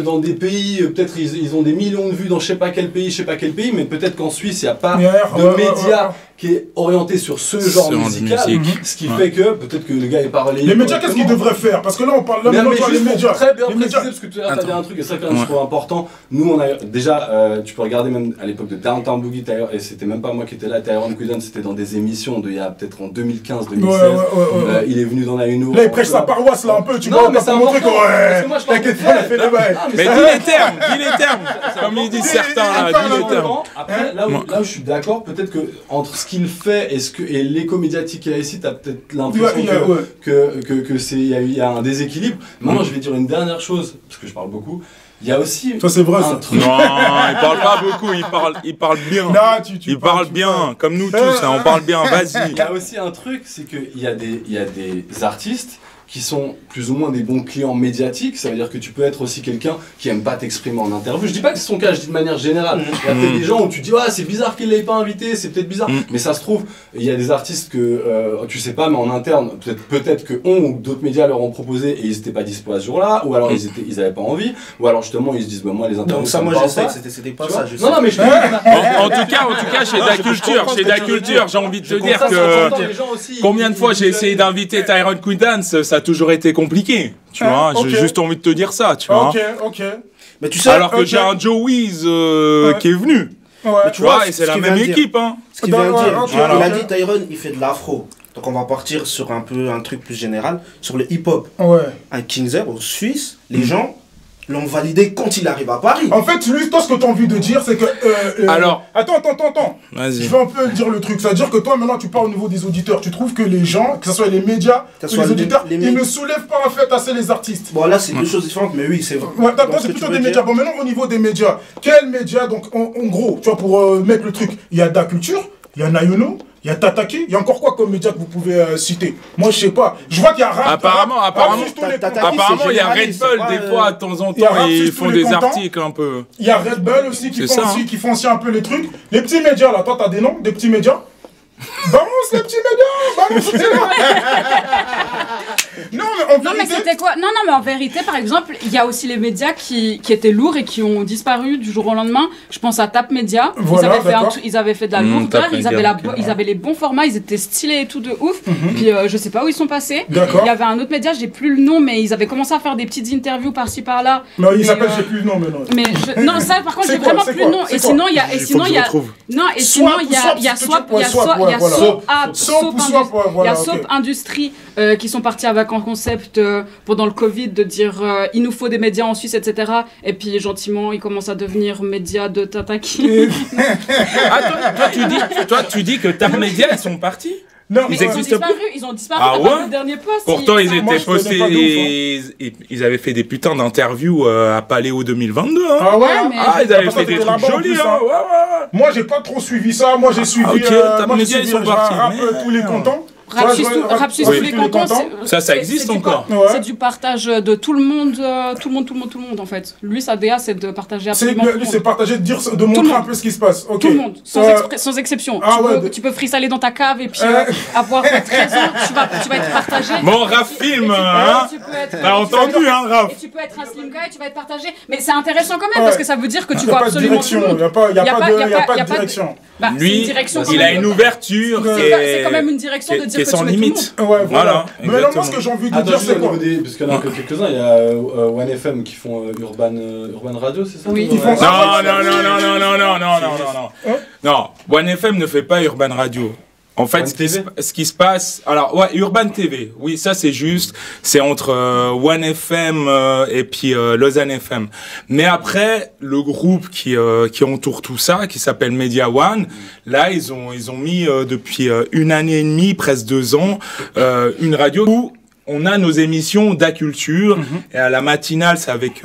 Speaker 5: dans des pays, peut-être ils ont des millions de vues dans je sais pas quel pays, mais peut-être qu'en Suisse il n'y a pas de médias qui est orienté sur ce genre musical, ce qui fait que peut-être que le gars est pas relayé.
Speaker 1: Les médias, qu'est-ce qu'ils devraient faire? Parce que là on parle
Speaker 5: les médias. Très bien précisé, parce que tout à l'heure t'as dit un truc et ça quand même je trouve important. Nous on a déjà, tu peux regarder même à l'époque de Downtown Boogie, et c'était même pas moi qui étais là, Tyrone Quidden, c'était dans des émissions il y a peut-être en 2015-2016. Il est venu dans la Uno.
Speaker 1: Là il prêche sa paroisse là un peu, tu vois, mais ça montre que t'inquiète pas, il a fait des bails.
Speaker 2: Mais dis les termes, comme ils disent certains là, dis les termes.
Speaker 5: Après là où je suis d'accord, peut-être que entre ce qu'il fait et l'écho médiatique qu'il a ici, t'as peut-être l'impression qu'il y a un déséquilibre. Maintenant, je vais dire une dernière chose, parce que je parle beaucoup. Il y a aussi
Speaker 1: ça, c'est vrai,
Speaker 5: un truc.
Speaker 2: Non, il parle pas beaucoup, il parle bien. Non, il parle bien, comme nous tous, on parle bien, vas-y.
Speaker 5: Il y a aussi un truc, c'est qu'il y a des artistes qui sont plus ou moins des bons clients médiatiques. Ça veut dire que tu peux être aussi quelqu'un qui aime pas t'exprimer en interview. Je dis pas que c'est son cas, je dis de manière générale. Il y a peut-être des gens où tu dis c'est bizarre qu'il l'ait pas invité, c'est peut-être bizarre, mais ça se trouve il y a des artistes que tu sais pas, mais en interne peut-être que ou d'autres médias leur ont proposé et ils étaient pas dispo à ce jour-là, ou alors ils avaient pas envie, ou alors justement ils se disent moi les interviews.
Speaker 4: Donc ça moi je sais que c'était pas ça.
Speaker 5: Non mais je
Speaker 2: en tout cas chez Da Culture, j'ai envie de te dire que combien de fois j'ai essayé d'inviter Tyrone Quidden, ça a toujours été compliqué, tu vois, j'ai juste envie de te dire ça, tu vois.
Speaker 1: Ok.
Speaker 4: Mais tu sais,
Speaker 2: alors que j'ai un Joe Wiz qui est venu.
Speaker 1: Ouais,
Speaker 2: tu vois, et c'est la même équipe, hein.
Speaker 4: Ce qu'il vient de dire, il a dit Tyrone, il fait de l'afro. Donc on va partir sur un truc plus général, sur le hip-hop. Un King Zero Suisse, les gens l'ont validé quand il arrive à Paris.
Speaker 1: En fait, lui, toi, ce que tu as envie de dire, c'est que...
Speaker 2: alors...
Speaker 1: Attends.
Speaker 2: Vas-y.
Speaker 1: Je vais un peu dire le truc. C'est-à-dire que toi, maintenant, tu parles au niveau des auditeurs. Tu trouves que les gens, que ce soit les médias ou les auditeurs, ils ne soulèvent pas, en fait, assez les artistes.
Speaker 4: Bon, là, c'est deux choses différentes, mais oui, c'est vrai.
Speaker 1: Ouais, toi, c'est plutôt des médias. Bon, maintenant, au niveau des médias, quels médias, donc, en gros, tu vois, pour mettre le truc, il y a Da Culture, il y a Nayuno, il y a Tataki, il y a encore quoi comme média que vous pouvez citer? Moi, je sais pas. Je vois qu'il y a
Speaker 2: apparemment, il y a Red Bull, des fois, de temps en temps, ils font des articles un peu.
Speaker 1: Il y a Red Bull aussi qui font aussi un peu les trucs. Les petits médias, là, toi, t'as des noms, des petits médias? Balance les petits médias, balance
Speaker 3: Non, mais c'était quoi? Non, mais en vérité, par exemple, il y a aussi les médias qui étaient lourds et qui ont disparu du jour au lendemain. Je pense à Tap Media.
Speaker 1: Voilà,
Speaker 3: ils avaient fait de la lourdeur, ils avaient les bons formats, ils étaient stylés et tout de ouf. Puis je sais pas où ils sont passés. Il y avait un autre média, j'ai plus le nom, mais ils avaient commencé à faire des petites interviews par-ci par-là.
Speaker 1: Non, il s'appelle, j'ai plus le nom maintenant.
Speaker 3: Non, ça, par contre, j'ai vraiment plus le nom. Et sinon, il y a Soap Industrie qui sont partis avec un concept pendant le Covid de dire il nous faut des médias en Suisse, etc. Et puis gentiment, ils commencent à devenir médias de Tataki.
Speaker 2: Toi, tu dis que Tap Média, ils sont partis?
Speaker 3: Non, ils ont disparu
Speaker 2: le
Speaker 3: dernier poste.
Speaker 2: Pourtant, ils étaient postés, ils avaient fait des putains d'interviews à Paléo 2022. Hein.
Speaker 1: Ah ouais,
Speaker 2: ils avaient fait des trucs jolis. Hein.
Speaker 1: Moi, j'ai pas trop suivi ça. Moi, j'ai suivi.
Speaker 2: Ils sont partis.
Speaker 1: Tous les contents.
Speaker 3: Rap Suisse tous les cantons,
Speaker 2: ça existe encore.
Speaker 3: C'est du partage de tout le monde, tout le monde en fait. Lui, sa DA, c'est de partager absolument tout le monde.
Speaker 1: C'est partager, de montrer un peu ce qui se passe.
Speaker 3: Tout le monde, sans exception. Tu peux freestyler dans ta cave et puis avoir 13 ans, tu vas être partagé.
Speaker 2: Bon, Raph film, hein. T'as entendu, hein, Raph.
Speaker 3: Et tu peux être un slim guy, tu vas être partagé. Mais c'est intéressant quand même parce que ça veut dire que tu vois absolument tout le monde.
Speaker 1: Il n'y a pas de direction.
Speaker 2: Lui, il a une ouverture.
Speaker 3: C'est quand même une direction de dire que
Speaker 2: sans limite.
Speaker 1: Ouais, voilà. Mais là, moi, ce que j'ai envie de dire, c'est quoi?
Speaker 5: Parce qu'il y en a que quelques-uns, il y a One FM qui font Urban Radio, c'est ça?
Speaker 3: Oui.
Speaker 2: Non, One FM ne fait pas Urban Radio. En fait, ce qui se passe... Alors, ouais, Urban TV, oui, ça c'est juste. C'est entre One FM et puis Lausanne FM. Mais après, le groupe qui entoure tout ça, qui s'appelle Media One, là, ils ont mis depuis 1 année et demie, presque 2 ans, une radio où on a nos émissions d'Aculture, et à la matinale, c'est avec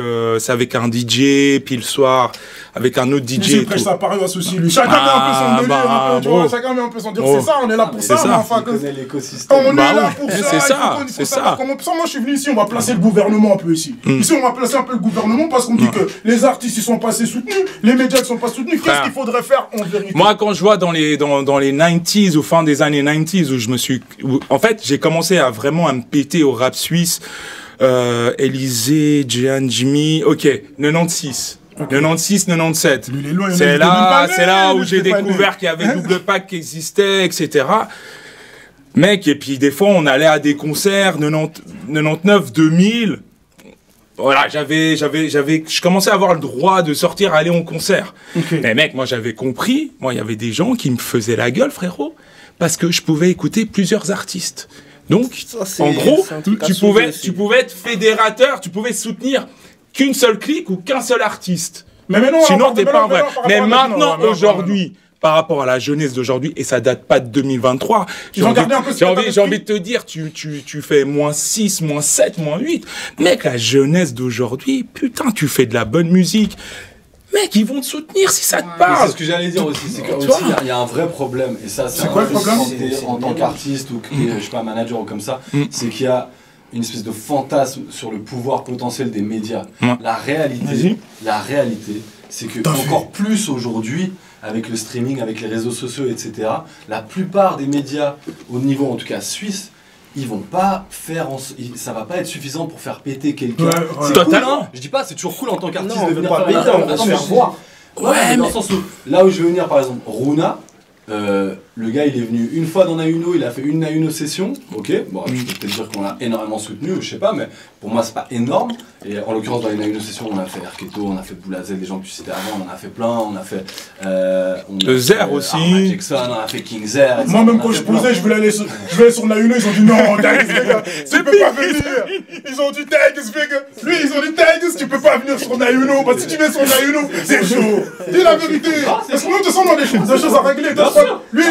Speaker 2: un DJ, puis le soir, avec un autre DJ.
Speaker 1: Il prêche sa parole aussi, lui. Chacun met un peu son délire, tu vois, chacun met un peu son délire. C'est ça, on est là pour ça, mais enfin,
Speaker 5: on connaît l'écosystème.
Speaker 1: On est là pour ça,
Speaker 2: c'est ça, c'est ça.
Speaker 1: Moi, je suis venu ici, on va placer le gouvernement un peu ici. Ici, on va placer un peu le gouvernement parce qu'on dit que les artistes, ils sont pas assez soutenus, les médias, ils sont pas soutenus. Qu'est-ce qu'il faudrait faire en vérité?
Speaker 2: Moi, quand je vois dans les 90s, ou fin des années 90s, en fait, j'ai commencé à vraiment me péter au rap suisse. Élysée, Jehan, Jimmy, ok, 96. 96, 97. C'est là où j'ai découvert qu'il y avait Double Pack qui existait, etc. Mec, et puis des fois, on allait à des concerts, 99, 2000. Voilà, je commençais à avoir le droit de sortir, aller en concert. Mais mec, moi, j'avais compris. Moi, il y avait des gens qui me faisaient la gueule, parce que je pouvais écouter plusieurs artistes. Donc, en gros, tu pouvais être fédérateur, tu pouvais soutenir qu'une seule clique ou qu'un seul artiste.
Speaker 1: Mais maintenant,
Speaker 2: sinon, t'es pas vrai. Mais maintenant, aujourd'hui, par rapport à la jeunesse d'aujourd'hui, et ça date pas de 2023, j'ai envie de te dire, tu fais -6, -7, -8. Mec, la jeunesse d'aujourd'hui, putain, tu fais de la bonne musique. Mec, ils vont te soutenir si ça te parle.
Speaker 5: C'est ce que j'allais dire aussi, c'est qu'il y a un vrai problème. Et ça, c'est
Speaker 1: quoi le problème
Speaker 5: en tant qu'artiste ou que je sais pas, manager ou comme ça, c'est qu'il y a une espèce de fantasme sur le pouvoir potentiel des médias. La réalité, c'est que encore plus aujourd'hui, avec le streaming, avec les réseaux sociaux, etc., la plupart des médias, au niveau en tout cas suisse, ils vont pas faire ça va pas être suffisant pour faire péter quelqu'un. C'est cool, hein. Je dis pas, c'est toujours cool en tant qu'artiste de venir faire voir. Ouais, mais dans le sens où, là où je vais venir, par exemple, Runa, le gars, il est venu une fois dans Nauno, il a fait une Nauno session, ok, bon, je peux peut-être dire qu'on l'a énormément soutenu, je sais pas, mais pour moi, c'est pas énorme. Et en l'occurrence, dans les Nauno sessions, on a fait Erketo, on a fait Boulazel, des gens que tu citais avant, on a fait plein, on a fait.
Speaker 2: Le Zer aussi.
Speaker 5: Arma Jackson, on a fait King Zer.
Speaker 1: Moi, même quand je posais, je voulais aller sur Nauno, ils ont dit non, Titus, les gars, tu peux pas venir. Ils ont dit Titus, les gars. Lui, ils ont dit Titus, tu peux pas venir sur Nauno, parce que si tu viens sur Nauno, c'est chaud. Dis la vérité. Parce que nous, de toute façon, on a des choses à régler. Lui,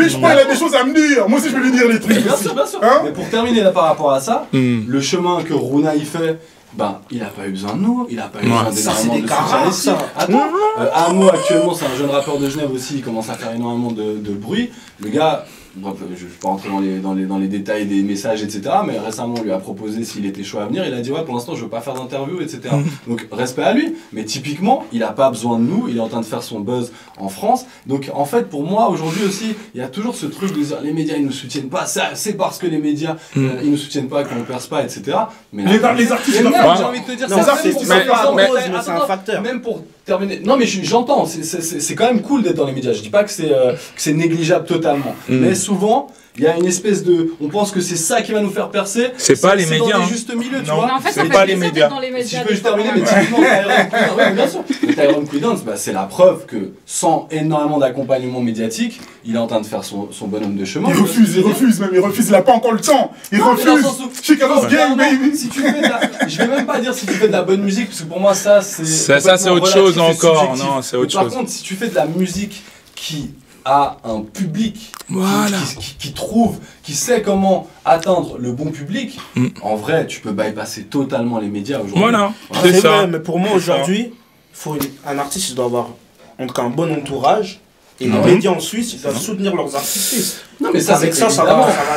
Speaker 1: je crois qu'il a des choses à me dire. Moi aussi, je vais lui dire les trucs.
Speaker 5: Bien sûr. Mais pour terminer là par rapport à ça, le chemin que Runa y fait, ben, il a pas eu besoin de nous, il a pas eu besoin d'énormément de soutien ici. Attends, Amo actuellement, c'est un jeune rappeur de Genève aussi, il commence à faire énormément de bruit. Le gars, bref, je ne vais pas rentrer dans les détails des messages, etc. Mais récemment, on lui a proposé s'il était chaud à venir. Il a dit ouais, pour l'instant, je veux pas faire d'interview, etc. Donc respect à lui. Mais typiquement, il a pas besoin de nous. Il est en train de faire son buzz en France. Donc en fait, pour moi, aujourd'hui aussi, il y a toujours ce truc de dire les médias ils nous soutiennent pas. Ça, c'est parce que les médias ils nous soutiennent pas qu'on perce pas, etc. Mais
Speaker 1: les artistes,
Speaker 5: j'ai envie de te dire,
Speaker 4: c'est un facteur.
Speaker 5: Même pour terminer. Non mais j'entends. C'est quand même cool d'être dans les médias. Je dis pas que c'est négligeable totalement. Mais souvent, il y a une espèce de... On pense que c'est ça qui va nous faire percer.
Speaker 2: C'est pas les médias.
Speaker 5: C'est dans les justes milieux, tu vois.
Speaker 3: Mais en fait,
Speaker 2: c'est pas les médias.
Speaker 5: Si je peux juste terminer, mais typiquement, bien sûr. Tyrone Quidance, c'est la preuve que sans énormément d'accompagnement médiatique, il est en train de faire son bonhomme de chemin.
Speaker 1: Il refuse, il a pas encore le temps. Il refuse. Chicago's Gang, baby.
Speaker 5: Si tu fais de la... Je vais même pas dire si tu fais de la bonne musique, parce que pour moi, ça, c'est...
Speaker 2: Ça, c'est autre chose encore. Non, c'est autre chose.
Speaker 5: Par contre, si tu fais de la musique qui a un public qui sait comment atteindre le bon public, en vrai, tu peux bypasser totalement les médias aujourd'hui.
Speaker 2: Voilà,
Speaker 4: c'est ça. Mais pour moi, aujourd'hui, un artiste doit avoir en tout cas un bon entourage. Et les médias en Suisse, ils doivent soutenir leurs artistes.
Speaker 5: Non, mais ça,
Speaker 4: avec ça va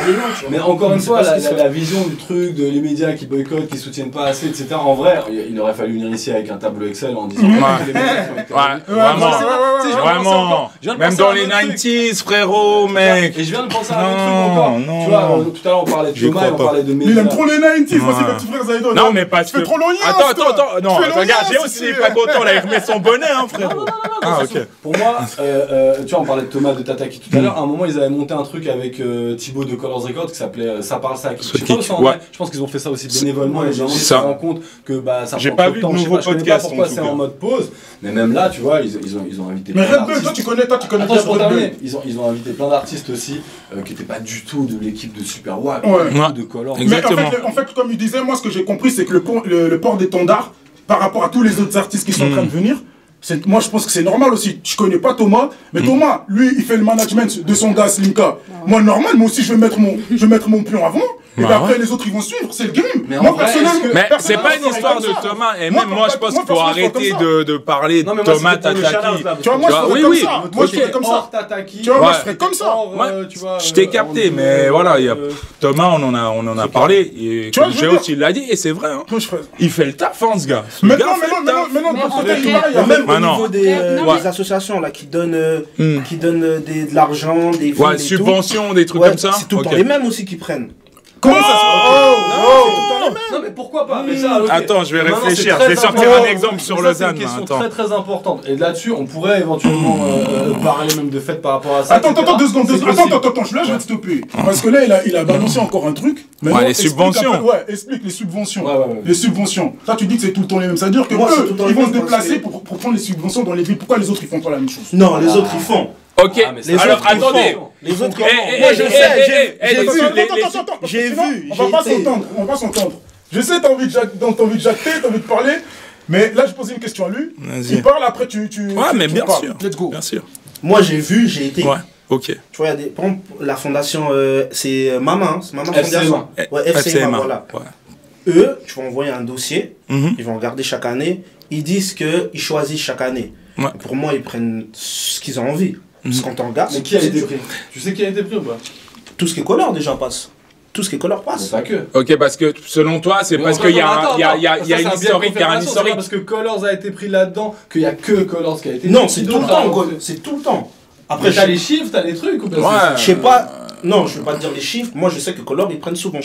Speaker 4: aller loin.
Speaker 5: Mais encore une fois, la vision du truc de les médias qui boycottent, qui soutiennent pas assez, etc. En vrai, il aurait fallu venir ici avec un tableau Excel en disant que les médias
Speaker 2: vraiment. Même dans les 90s, frérot, mec.
Speaker 5: Et je viens de penser à un truc encore. Tu vois, tout à l'heure, on parlait de Thomas, on parlait de médias.
Speaker 1: Il aime trop les 90s, moi, c'est comme petit frère Zaïdo.
Speaker 2: Non, mais parce que...
Speaker 1: Tu fais trop loin.
Speaker 2: Attends. Non, regarde, j'ai aussi pas content, là, il remet son bonnet, hein, frérot.
Speaker 5: Ah, ok. Pour moi, tu vois, on parlait de Thomas de Tataki tout à l'heure. À un moment, ils avaient monté un truc avec Thibaut de Colors Records qui s'appelait Ça parle ça. Je pense qu'ils ont fait ça aussi bénévolement. Les gens se rendent compte que ça
Speaker 2: j'ai pas vu de nouveau podcast.
Speaker 5: Je sais pas pourquoi c'est en mode pause. Mais même là, tu vois, ils ont invité.
Speaker 1: Mais Red Bull, toi tu connais.
Speaker 5: Pour terminer, ils ont invité plein d'artistes aussi qui n'étaient pas du tout de l'équipe de Super Wack, de Colors.
Speaker 1: Mais en fait, comme il disait, moi ce que j'ai compris, c'est que le port d'étendard par rapport à tous les autres artistes qui sont en train de venir. Moi, je pense que c'est normal aussi. Je connais pas Thomas, mais Thomas, lui, il fait le management de son gars Slimka. Moi, normal, moi aussi, je vais mettre mon pion avant. Et après, les autres, ils vont suivre. C'est le game.
Speaker 5: Mais
Speaker 1: moi, personnellement.
Speaker 6: Mais c'est pas une histoire de Thomas. Et même moi, je pense qu'il faut arrêter de parler de Thomas Tataki.
Speaker 1: Tu vois, moi, je ferais comme ça. Moi, je ferais comme ça. Tu vois, moi, je ferais comme ça.
Speaker 6: Je t'ai capté, mais voilà, Thomas, on en a parlé. Et Géos, il l'a dit, et c'est vrai. Il fait le taf, ce gars.
Speaker 1: Mais non,
Speaker 4: même au niveau des associations là, qui donnent de l'argent, des fonds,
Speaker 6: ouais, subventions, des trucs comme ça.
Speaker 4: C'est tout le temps les mêmes aussi qui prennent.
Speaker 1: Comment ça se fait?
Speaker 5: Non mais pourquoi pas, mais ça, okay.
Speaker 6: Attends, je vais réfléchir. Je vais sortir un exemple sur Lausanne.
Speaker 5: C'est une question très importante. Et là-dessus, on pourrait éventuellement parler même de fait par rapport à ça.
Speaker 1: Attends, 2 secondes. Attends, je vais te stopper. Parce que là, il a balancé encore un truc.
Speaker 6: Ouais, les subventions.
Speaker 1: Ouais, explique les subventions. Les subventions. Ça, tu dis que c'est tout le temps les mêmes. Ça veut dire que ils vont se déplacer pour prendre les subventions dans les villes. Pourquoi les autres, ils font pas la même chose?
Speaker 4: Non, les autres, ils font.
Speaker 6: Ok, alors attendez.
Speaker 4: Les autres,
Speaker 1: moi je sais, j'ai vu. On va pas s'entendre. Je sais, t'as envie de jacter, t'as envie de parler, mais là je posais une question à lui. Il parle, après tu
Speaker 6: ouais, mais bien sûr.
Speaker 1: Let's go.
Speaker 6: Bien sûr.
Speaker 4: Moi j'ai vu, j'ai été.
Speaker 6: Ouais, ok.
Speaker 4: Tu vois, il y a par exemple, la fondation, c'est Maman, c'est Maman Fondation. Ouais, FCMA, voilà. Eux, tu vas envoyer un dossier, ils vont regarder chaque année, ils disent qu'ils choisissent chaque année. Pour moi, ils prennent ce qu'ils ont envie. Parce qu'on t'en regarde.
Speaker 5: Mais qui a été pris? Tu sais qui a été pris ou pas?
Speaker 4: Tout ce qui est color déjà passe. Tout ce qui est color passe.
Speaker 5: Pas que.
Speaker 6: Ok, parce que selon toi, c'est parce qu'il y a une historique, il y a un historique.
Speaker 5: Parce que Colors a été pris là-dedans, qu'il n'y a que Colors qui a été pris.
Speaker 4: Non, c'est tout le temps. C'est tout le temps.
Speaker 5: Après, t'as les chiffres, t'as les trucs ou pas?
Speaker 4: Ouais. Je sais pas. Non, je vais pas te dire les chiffres. Moi, je sais que Colors, ils prennent souvent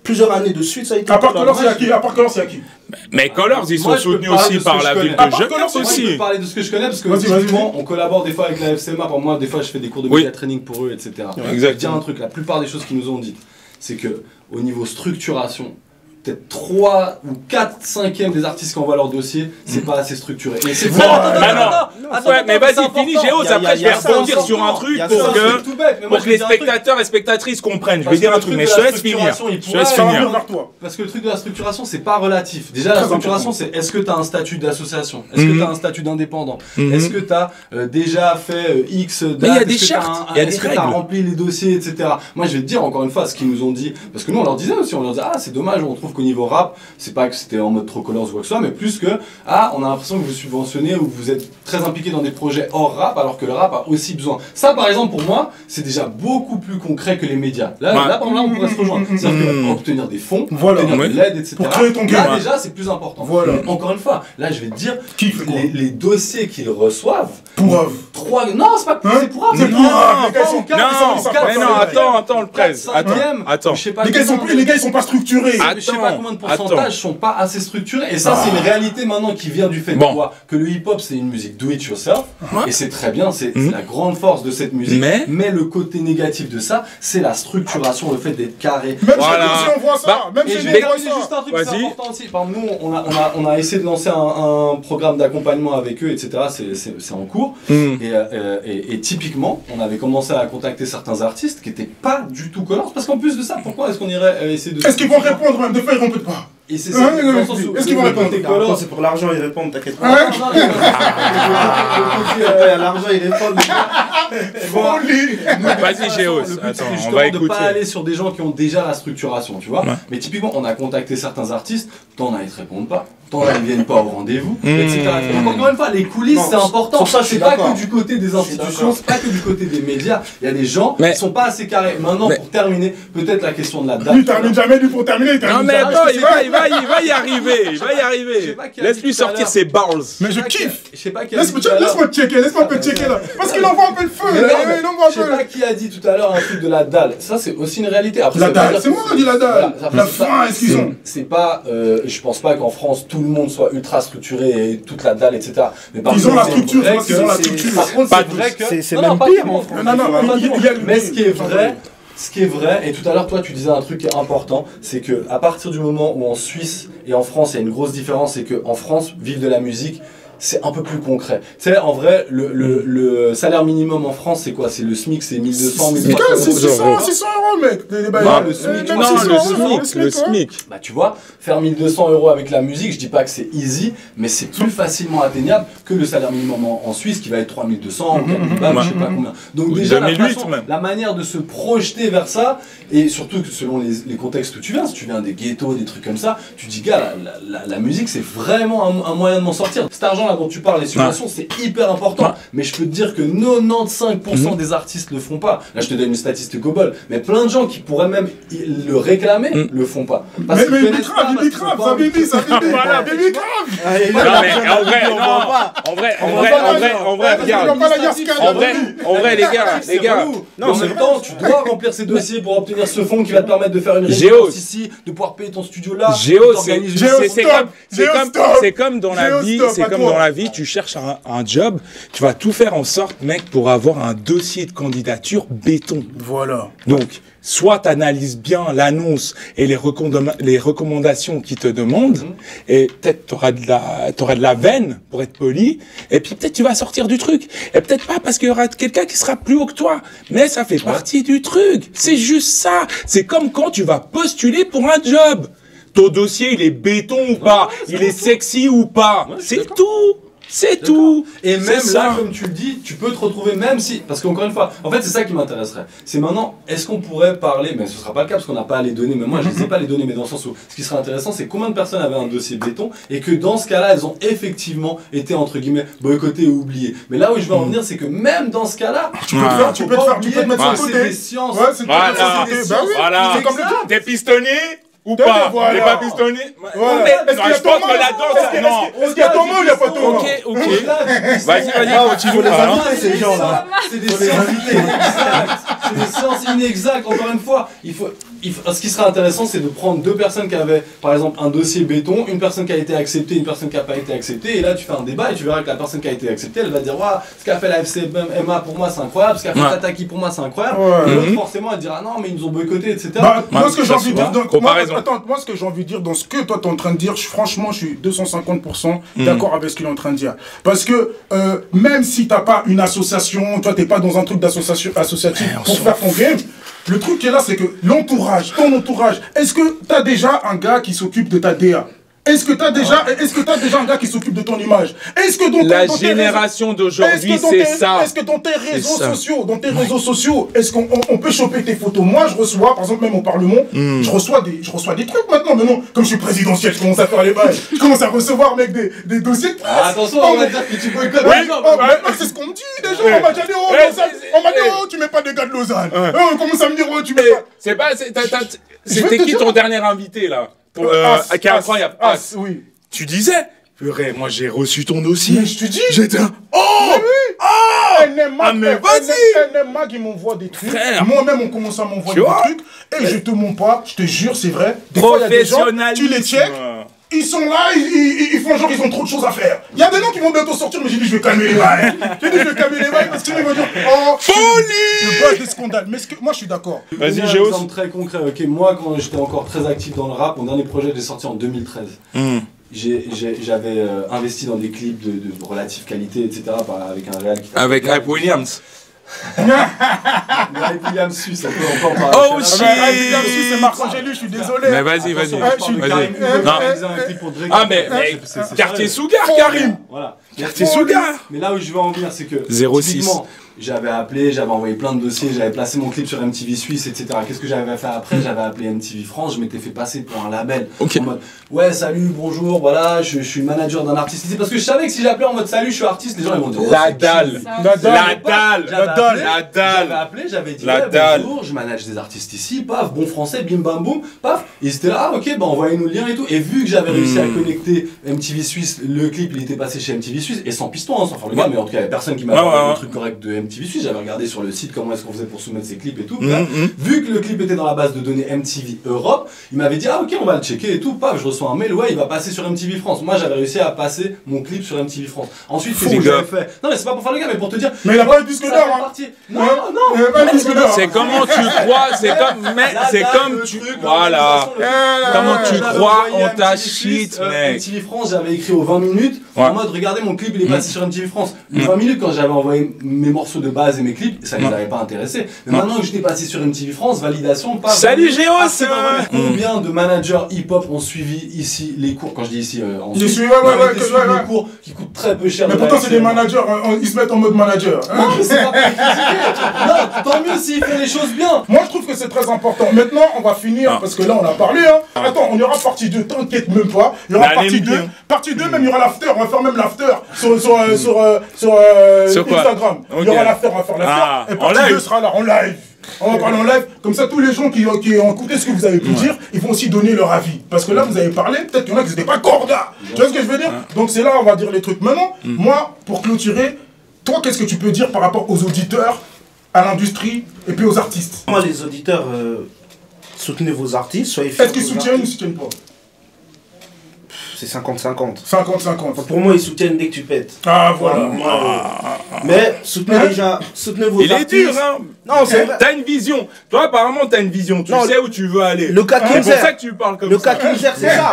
Speaker 4: plusieurs années de suite. Ça a été.
Speaker 1: À part Colors, c'est à qui?
Speaker 6: Mais Colors, ils sont soutenus aussi par la ville de Genève aussi.
Speaker 5: Je peux parler de ce que je connais parce que effectivement, on collabore des fois avec la FCMA. Pour moi, des fois, je fais des cours de media training pour eux, etc. Je vais te dire un truc. La plupart des choses qu'ils nous ont dites, c'est que au niveau structuration, peut-être 3 ou 4 cinquièmes des artistes qui envoient leur dossier, c'est pas assez structuré. Et c'est
Speaker 6: mais vas-y, finis Géos, après je vais rebondir sur un truc pour que les spectateurs et spectatrices comprennent. Je vais dire un truc, mais je te laisse finir.
Speaker 5: Parce que le truc de la structuration, c'est pas relatif. Déjà, la structuration, c'est est-ce que tu as un statut d'association? Est-ce que tu as un statut d'indépendant? Est-ce que tu as déjà fait X dates?
Speaker 6: Il y a des chartes, il y a des règles. Est-ce que tu as
Speaker 5: rempli les dossiers, etc. Moi, je vais te dire encore une fois ce qu'ils nous ont dit. Parce que nous, on leur disait aussi, on leur disait, ah, c'est dommage, on trouve qu'au niveau rap, c'est pas que c'était en mode trop Colors ou quoi que ce soit, mais plus que, ah, on a l'impression que vous subventionnez ou que vous êtes très impliqué dans des projets hors rap, alors que le rap a aussi besoin. Ça, par exemple, pour moi, c'est déjà beaucoup plus concret que les médias. Là, par exemple, on pourrait se rejoindre. C'est-à-dire qu'obtenir des fonds, obtenir de l'aide, etc.
Speaker 1: Pour créer ton
Speaker 5: game. Là, déjà, c'est plus important.
Speaker 1: Voilà.
Speaker 5: Encore une fois, là, je vais te dire, les dossiers qu'ils reçoivent.
Speaker 1: Pour
Speaker 5: Non, c'est pas c'est pour
Speaker 1: C'est pour
Speaker 6: non, attends, le presse. Attends.
Speaker 1: Les gars, ils sont pas structurés.
Speaker 5: Je sais pas combien de pourcentages sont pas assez structurés. Et ça, c'est une réalité maintenant qui vient du fait de quoi? Que le hip-hop, c'est une musique do it yourself. Et c'est très bien, c'est la grande force de cette musique. Mais le côté négatif de ça, c'est la structuration, le fait d'être carré.
Speaker 1: Même chez on voit ça. Même chez
Speaker 5: juste un truc, c'est important aussi. Par exemple, nous, on a essayé de lancer un programme d'accompagnement avec eux, etc. C'est en cours. Et typiquement, on avait commencé à contacter certains artistes qui n'étaient pas du tout Colors. Parce qu'en plus de ça, pourquoi est-ce qu'on irait essayer de...
Speaker 1: Est-ce qu'ils vont répondre même? Des fois, ils répondent pas.
Speaker 5: Et c'est ça. Est-ce
Speaker 4: qu'ils vont répondre? C'est pour l'argent, ils répondent, t'inquiète pas. L'argent, ils répondent.
Speaker 6: Vas-y, Géos. Attends, on va écouter.
Speaker 5: De pas aller sur des gens qui ont déjà la structuration, tu vois. Mais typiquement, on a contacté certains artistes, t'en as, ils te répondent pas. T'en as, ils viennent pas au rendez-vous, etc. Encore une fois, les coulisses, c'est important. C'est pas que du côté des institutions, c'est pas que du côté des médias. Il y a des gens qui sont pas assez carrés. Maintenant, pour terminer, peut-être la question de la date.
Speaker 1: Lui, termine jamais, lui, pour terminer, il termine jamais.
Speaker 6: Non, mais attends, il va y arriver. Laisse-lui sortir ses balls.
Speaker 1: Mais je kiffe.
Speaker 5: Je sais pas qui
Speaker 1: laisse-moi un peu checker là. Parce qu'il envoie un peu le feu.
Speaker 5: Je sais pas qui a dit tout à l'heure un truc de la dalle. Ça, c'est aussi une réalité.
Speaker 1: La dalle, c'est moi qui dis la dalle. La fin, est-ce qu'ils ont?
Speaker 5: C'est pas, je pense pas qu'en France, tout le monde soit ultra structuré et toute la dalle, etc. Mais
Speaker 1: ils ont la structure, ils ont la structure.
Speaker 5: Par contre, c'est vrai que...
Speaker 4: C'est même pire en France.
Speaker 5: Mais ce qui est vrai, et tout à l'heure, toi, tu disais un truc qui est important, c'est que à partir du moment où en Suisse et en France, il y a une grosse différence, c'est qu'en France, vivre de la musique, c'est un peu plus concret. Tu sais, en vrai, le salaire minimum en France, c'est quoi? C'est le SMIC, c'est 1200, 1300
Speaker 1: 600 € euros, mec.
Speaker 5: Non, le SMIC.
Speaker 6: Non, le SMIC.
Speaker 5: Bah, tu vois, faire 1 200 € avec la musique, je dis pas que c'est easy, mais c'est plus facilement atteignable que le salaire minimum en Suisse qui va être 3 200 ou 4 000 balles, je sais pas combien. Donc, déjà, la manière de se projeter vers ça, et surtout que selon les contextes où tu viens, si tu viens des ghettos, des trucs comme ça, tu dis, gars, la musique, c'est vraiment un moyen de m'en sortir. Cet argent-là dont tu parles, les subventions, c'est hyper important. Mais je peux te dire que 95% des artistes le font pas. Là, je te donne une statistique au bol. Mais plein de gens qui pourraient même le réclamer le font pas.
Speaker 1: Parce mais il crave, ça bibi. Voilà, bibi crave.
Speaker 6: En vrai, les gars.
Speaker 5: Non, en même temps, tu dois remplir ces dossiers pour obtenir ce fonds qui va te permettre de faire une résidence ici, de pouvoir payer ton studio là.
Speaker 6: C'est comme dans la vie, tu cherches un job, tu vas tout faire en sorte, mec, pour avoir un dossier de candidature béton.
Speaker 1: Voilà.
Speaker 6: Donc, soit tu analyses bien l'annonce et les recommandations qu'ils te demandent, et peut-être tu auras de la veine, pour être poli, et puis peut-être tu vas sortir du truc. Et peut-être pas parce qu'il y aura quelqu'un qui sera plus haut que toi, mais ça fait partie du truc. C'est juste ça. C'est comme quand tu vas postuler pour un job. Ton dossier, il est béton ou pas, il est sexy ou pas, c'est tout. C'est tout.
Speaker 5: Et même là, comme tu le dis, tu peux te retrouver même si... Parce qu'encore une fois, en fait, c'est ça qui m'intéresserait. C'est maintenant, est-ce qu'on pourrait parler... Mais ce sera pas le cas parce qu'on n'a pas les données. Mais moi, je ne sais pas les données, mais dans le sens où... Ce qui serait intéressant, c'est combien de personnes avaient un dossier béton et que dans ce cas-là, elles ont effectivement été, entre guillemets, boycottées ou oubliées. Mais là où je veux en venir, c'est que même dans ce cas-là...
Speaker 1: Tu peux te mettre sur le côté.
Speaker 5: C'est des sciences.
Speaker 1: Ouais, c'est
Speaker 6: voilà. T'es pistonné ou pas? T'es pas pistonné?
Speaker 1: Est-ce qu'il y a ton mot là? Est-ce qu'il y a ton mot ou il n'y a pas ton mot?
Speaker 6: Ok. Vas-y, continue.
Speaker 5: Ces gens-là, c'est des sciences inexactes. C'est des sciences inexactes. Encore une fois, ce qui serait intéressant, c'est de prendre 2 personnes qui avaient, par exemple, un dossier béton, une personne qui a été acceptée, une personne qui n'a pas été acceptée, et là tu fais un débat et tu verras que la personne qui a été acceptée, elle va dire ce qu'a fait la FCMA pour moi c'est incroyable, ce qu'a fait Tataki pour moi c'est incroyable, et l'autre forcément elle dira non mais ils nous ont boycotté, etc.
Speaker 1: Moi ce que j'ai envie de dire, moi ce que j'ai envie de dire dans ce que toi t'es en train de dire, franchement je suis 250% d'accord avec ce qu'il est en train de dire. Parce que même si t'as pas une association, toi t'es pas dans un truc d'associatif pour faire ton game, le truc qui est là, c'est que ton entourage, est-ce que tu as déjà un gars qui s'occupe de ta DA? Est-ce que tu as déjà un gars qui s'occupe de ton image? Est-ce que
Speaker 6: la génération d'aujourd'hui, c'est ça.
Speaker 1: Est-ce que dans tes réseaux sociaux, est-ce qu'on peut choper tes photos? Moi, je reçois, par exemple, même au Parlement, je reçois des trucs maintenant. Maintenant, comme je suis présidentiel, je commence à faire les bails. Je commence à recevoir, mec, des dossiers de presse.
Speaker 5: Attention, on va dire que tu boycottes.
Speaker 1: C'est ce qu'on me dit déjà. On m'a déjà dit, tu mets pas des gars de Lausanne. On commence à me dire, tu mets pas.
Speaker 6: C'est pas. C'était qui ton dernier invité, là? Qui est incroyable.
Speaker 1: Oui.
Speaker 6: Tu disais, purée, moi j'ai reçu ton dossier.
Speaker 1: Mais je te dis.
Speaker 6: J'étais un.
Speaker 1: Mais vas-y. NMA qui m'envoie des trucs. Moi-même, on commence à m'envoyer des trucs. Et je te mens pas, je te jure, c'est vrai. Des fois, il y a des gens, tu les check. Ils sont là, ils font genre ils ont trop de choses à faire. Il y a des noms qui vont bientôt sortir, mais j'ai dit je vais calmer les bails. Parce qu'ils vont dire folie. Le buzz des scandales. Mais moi je suis d'accord.
Speaker 5: Vas-y, j'ai un exemple très concret. Ok, moi quand j'étais encore très actif dans le rap, mon dernier projet je l'ai sorti en 2013. J'avais investi dans des clips de relative qualité, etc. Avec un réal qui
Speaker 6: avec Hype Williams.
Speaker 5: Hype Williams suisse, ça peut encore parler.
Speaker 6: Oh shit!
Speaker 1: Hype Williams suisse, c'est Marc Angelu, je suis désolé.
Speaker 6: Mais vas-y. Mais quartier Sougar, Karim.
Speaker 5: Voilà.
Speaker 6: Quartier Sougar.
Speaker 5: Mais là où je veux en venir, c'est que
Speaker 6: 06.
Speaker 5: J'avais appelé, j'avais envoyé plein de dossiers, j'avais placé mon clip sur MTV Suisse, etc. Qu'est-ce que j'avais fait après? J'avais appelé MTV France, je m'étais fait passer pour un label. En mode, ouais, salut, bonjour, voilà, je suis manager d'un artiste ici. Parce que je savais que si j'appelais en mode salut, je suis artiste, les gens ils vont dire.
Speaker 6: La dalle.
Speaker 5: J'avais appelé, j'avais dit, bonjour, je manage des artistes ici, paf, bon français, bim bam boum, paf. Ils étaient là, ok, bah envoyez-nous le lien et tout. Et vu que j'avais réussi à connecter MTV Suisse, le clip il était passé chez MTV Suisse, et sans piston, sans faire le gars, mais en tout cas, il y avait personne qui m'a parlé de truc correct de MTV Suisse, j'avais regardé sur le site comment est-ce qu'on faisait pour soumettre ses clips et tout. Vu que le clip était dans la base de données MTV Europe, il m'avait dit ok on va le checker et tout, paf, je reçois un mail, ouais il va passer sur MTV France. Moi j'avais réussi à passer mon clip sur MTV France. Ensuite qu'est-ce que j'avais fait? Non mais c'est pas pour faire le gars mais pour te dire.
Speaker 1: Mais il a pas eu disque d'or hein.
Speaker 5: Non.
Speaker 6: C'est comment tu crois, c'est comme tu voilà. Comment tu crois en ta shit mec.
Speaker 5: MTV France j'avais écrit aux 20 minutes en mode regardez mon clip il est passé sur MTV France. Les 20 minutes quand j'avais envoyé mes morceaux morceaux de base et mes clips, ça les avait pas intéressés. Mais maintenant que j'étais passé sur MTV France, validation, pas.
Speaker 6: Salut Géos.
Speaker 5: Combien de managers hip-hop ont suivi ici les cours? Quand je dis ici, en
Speaker 1: Ils
Speaker 5: Suisse,
Speaker 1: suivent,
Speaker 5: les cours qui coûtent très peu cher.
Speaker 1: Mais pourtant, c'est des managers, ils se mettent en mode manager.
Speaker 5: Non, mais c'est pas pour les critiquer. Non, tant mieux s'il fait les choses bien.
Speaker 1: Moi, je trouve que c'est très important. Maintenant, on va finir, parce que là, on a parlé. Attends, on y aura partie 2, t'inquiète même pas. Il y aura partie 2. Partie 2, même, il y aura l'after. On va faire même l'after sur Instagram. Il y aura l'after, on va faire l'after. Et partie 2 sera là, en live. On va parler en live, comme ça tous les gens qui ont écouté ce que vous avez pu dire, ils vont aussi donner leur avis. Parce que là, vous avez parlé, peut-être qu'il y en a qui n'étaient pas corda. Tu vois ce que je veux dire? Donc c'est là, on va dire les trucs. Maintenant, moi, pour clôturer, toi, qu'est-ce que tu peux dire par rapport aux auditeurs, à l'industrie et puis aux artistes?
Speaker 4: Moi, les auditeurs, soutenez vos artistes, soyez fiers.
Speaker 1: Est-ce qu'ils soutiennent ou soutiennent pas?
Speaker 4: C'est 50-50.
Speaker 1: 50-50.
Speaker 4: Pour moi, ils soutiennent dès que tu pètes.
Speaker 1: Ah, voilà.
Speaker 4: Mais soutenez déjà, soutenez vos artistes.
Speaker 6: Il est dur, hein.
Speaker 4: Non, c'est vrai.
Speaker 6: T'as une vision. Toi, apparemment, t'as une vision. Tu sais où tu veux aller.
Speaker 4: Le cas
Speaker 6: C'est pour ça que tu parles comme ça.
Speaker 4: Le cas Kinzer, c'est ça.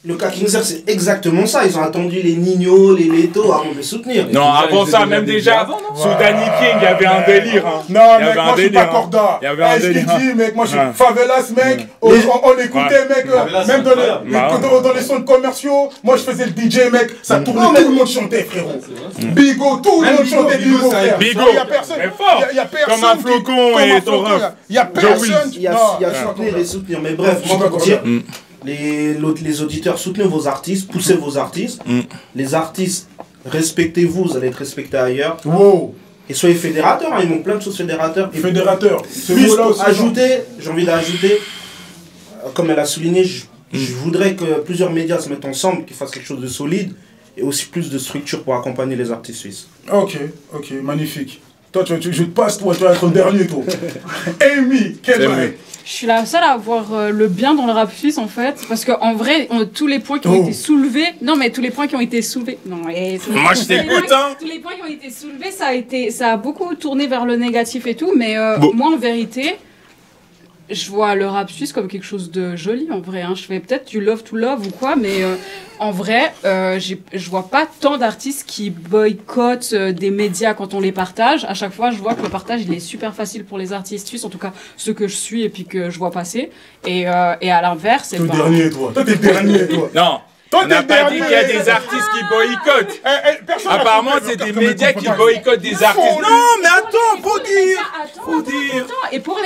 Speaker 4: Le cas Kinzer, c'est exactement ça. Ils ont attendu les Nino, les Leto avant de les soutenir.
Speaker 6: Non, avant ça, même déjà, sous Danny King, il y avait un délire.
Speaker 1: Non, mec, moi je suis pas corda.
Speaker 6: Il y avait un délire.
Speaker 1: Je dis, mec, moi je suis favelas, mec. On écoutait, mec, même dans les centres commerciaux. Moi je faisais le DJ, mec. Ça tournait, tout le monde chantait, frérot. Bigo, tout le monde chantait Bigo, frère.
Speaker 6: Bigo,
Speaker 1: il y a personne.
Speaker 6: Il
Speaker 1: y a personne.
Speaker 6: comme un flocon et ton ref.
Speaker 1: Il y a personne.
Speaker 4: Il y a soutenir et soutenir. Mais bref, moi, pour dire. Les auditeurs, soutenez vos artistes, poussez vos artistes. Les artistes, respectez-vous, vous allez être respectés ailleurs.
Speaker 1: Wow.
Speaker 4: Et soyez fédérateurs, ils manquent plein de choses fédérateurs.
Speaker 1: Fédérateurs.
Speaker 4: Plus pour ajouter, j'ai envie d'ajouter, comme elle a souligné, je voudrais que plusieurs médias se mettent ensemble, qu'ils fassent quelque chose de solide et aussi plus de structure pour accompagner les artistes suisses.
Speaker 1: Ok, magnifique. Toi, je te passe, toi, tu vas être le dernier, toi. Amy, quel bail.
Speaker 3: Je suis la seule à voir le bien dans le rap suisse en fait, parce qu'en vrai, tous les points qui ont été soulevés, non mais tous les points qui ont été soulevés,
Speaker 6: moi je t'écoute hein.
Speaker 3: Tous les points qui ont été soulevés, ça a beaucoup tourné vers le négatif et tout, mais moi en vérité, je vois le rap suisse comme quelque chose de joli en vrai. Je fais peut-être du love to love ou quoi, mais en vrai, je vois pas tant d'artistes qui boycottent des médias quand on les partage. À chaque fois, je vois que le partage il est super facile pour les artistes suisses, en tout cas ceux que je suis et puis que je vois passer. Et à l'inverse, c'est
Speaker 1: le dernier, toi. Toi, t'es le dernier, toi.
Speaker 6: Non. On n'a pas dit qu'il y a des artistes qui boycottent. Apparemment, c'est des médias qui boycottent des artistes. Non, mais attends, faut dire.
Speaker 3: Et pour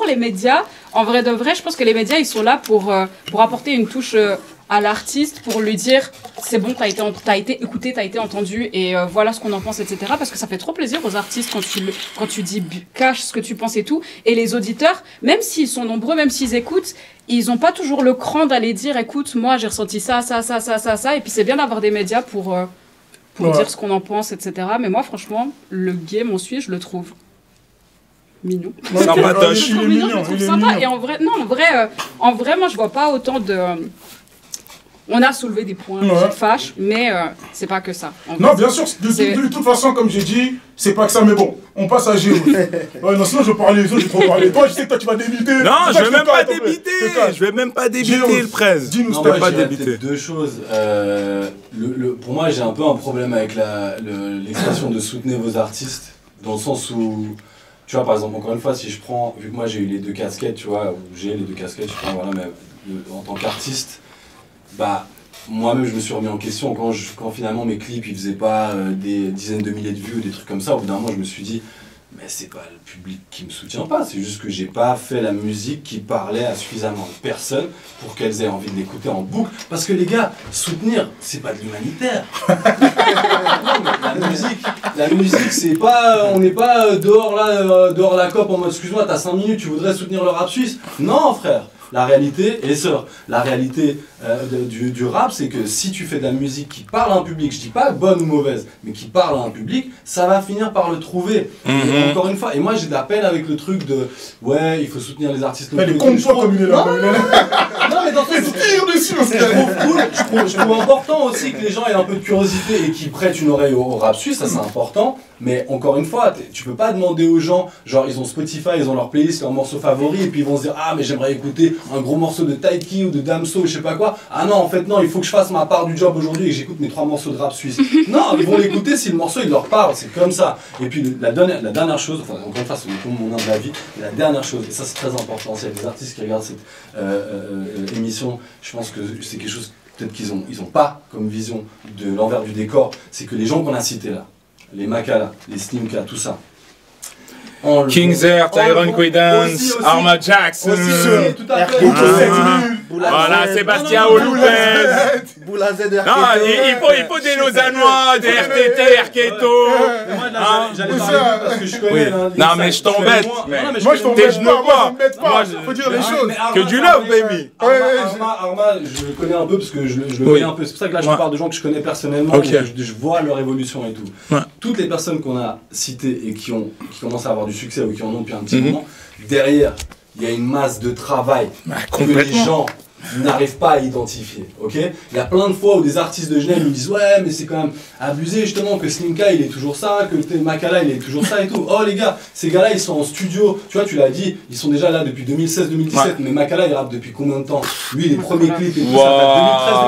Speaker 3: les médias, en vrai de vrai, je pense que les médias, ils sont là pour apporter une touche à l'artiste, pour lui dire c'est bon, t'as été écouté, t'as été entendu, et voilà ce qu'on en pense, etc. Parce que ça fait trop plaisir aux artistes quand tu dis cache ce que tu penses et tout. Et les auditeurs, même s'ils sont nombreux, même s'ils écoutent, ils n'ont pas toujours le cran d'aller dire écoute, moi j'ai ressenti ça. Et puis c'est bien d'avoir des médias pour dire ce qu'on en pense, etc. Mais moi, franchement, le game en Suisse, je le trouve mignon.
Speaker 6: Sympatoche.
Speaker 3: Je le trouve mignon, je le trouve sympa. Et en vrai, moi je vois pas autant de. On a soulevé des points qui fâchent, mais c'est pas que ça.
Speaker 1: Non, bien sûr, de toute façon, comme j'ai dit, c'est pas que ça, mais bon, on passe à Géo. Non, sinon je parlais, j'ai trop parlé. Toi, je sais que toi, tu vas débiter.
Speaker 6: Non, je vais même pas débiter. Je vais même pas débiter le presse.
Speaker 1: Dis-nous,
Speaker 5: je vais pas débiter. Deux choses. Pour moi, j'ai un peu un problème avec l'expression de soutenir vos artistes, dans le sens où, tu vois, par exemple, encore une fois, si je prends, vu que moi j'ai eu les deux casquettes, tu vois, ou j'ai les deux casquettes, je prends, voilà, mais en tant qu'artiste, bah, moi-même je me suis remis en question quand finalement mes clips ils faisaient pas des dizaines de milliers de vues ou des trucs comme ça. Au bout d'un moment je me suis dit mais c'est pas le public qui me soutient pas, c'est juste que j'ai pas fait la musique qui parlait à suffisamment de personnes pour qu'elles aient envie de l'écouter en boucle. Parce que les gars, soutenir c'est pas de l'humanitaire. Non, mais la musique c'est pas, on n'est pas dehors la COP en mode excuse-moi t'as 5 minutes tu voudrais soutenir le rap suisse. Non frère. La réalité, la réalité du rap, c'est que si tu fais de la musique qui parle à un public, je dis pas bonne ou mauvaise, mais qui parle à un public, ça va finir par le trouver. Et encore une fois, et moi j'ai de la peine avec le truc de ouais, il faut soutenir les artistes locaux.
Speaker 1: Elle est contre toi comme il est là.
Speaker 5: Non, mais dans ce sens,
Speaker 1: tire dessus aussi.
Speaker 5: je trouve cool, je trouve important aussi que les gens aient un peu de curiosité et qu'ils prêtent une oreille au rap suisse, ça c'est important. Mais encore une fois, tu peux pas demander aux gens, genre ils ont Spotify, ils ont leur playlist, leurs morceaux favoris, et puis ils vont se dire ah mais j'aimerais écouter un gros morceau de Taiki ou de Damso, je sais pas quoi. Ah non, en fait non, il faut que je fasse ma part du job aujourd'hui et que j'écoute mes 3 morceaux de rap suisse. Non, ils vont l'écouter si le morceau il leur parle, c'est comme ça. Et puis la dernière chose, enfin encore une fois c'est mon humble avis, la dernière chose, et ça c'est très important, s'il y a des artistes qui regardent cette émission, je pense que c'est quelque chose peut-être qu'ils ont pas comme vision de l'envers du décor, c'est que les gens qu'on a cités là, les Makala, les Slimka, tout ça.
Speaker 6: King's Air, Tyron Quidance, Arma Jackson,
Speaker 5: tout à fait.
Speaker 6: Voilà, Sébastien Lopez.
Speaker 4: Boula Z,
Speaker 6: Non, il faut des Lausannois, des RTT, Erketo.
Speaker 5: J'allais parler d'eux parce que je connais.
Speaker 6: Non, mais je t'embête.
Speaker 1: Moi, je t'embête pas. Faut dire les choses.
Speaker 6: Que du love, baby.
Speaker 5: Arma, je le connais un peu parce que je le connais un peu. C'est pour ça que là, je parle de gens que je connais personnellement. Je vois leur évolution et tout. Toutes les personnes qu'on a citées et qui commencent à avoir du succès ou qui en ont depuis un petit moment, derrière, il y a une masse de travail que les gens n'arrivent pas à identifier, ok? Il y a plein de fois où des artistes de Genève nous disent ouais mais c'est quand même abusé justement que Slimka il est toujours ça, que Makala il est toujours ça et tout. Oh les gars, ces gars-là ils sont en studio, tu vois tu l'as dit, ils sont déjà là depuis 2016-2017, mais Makala il rappe depuis combien de temps? Lui les premiers clips et tout ça date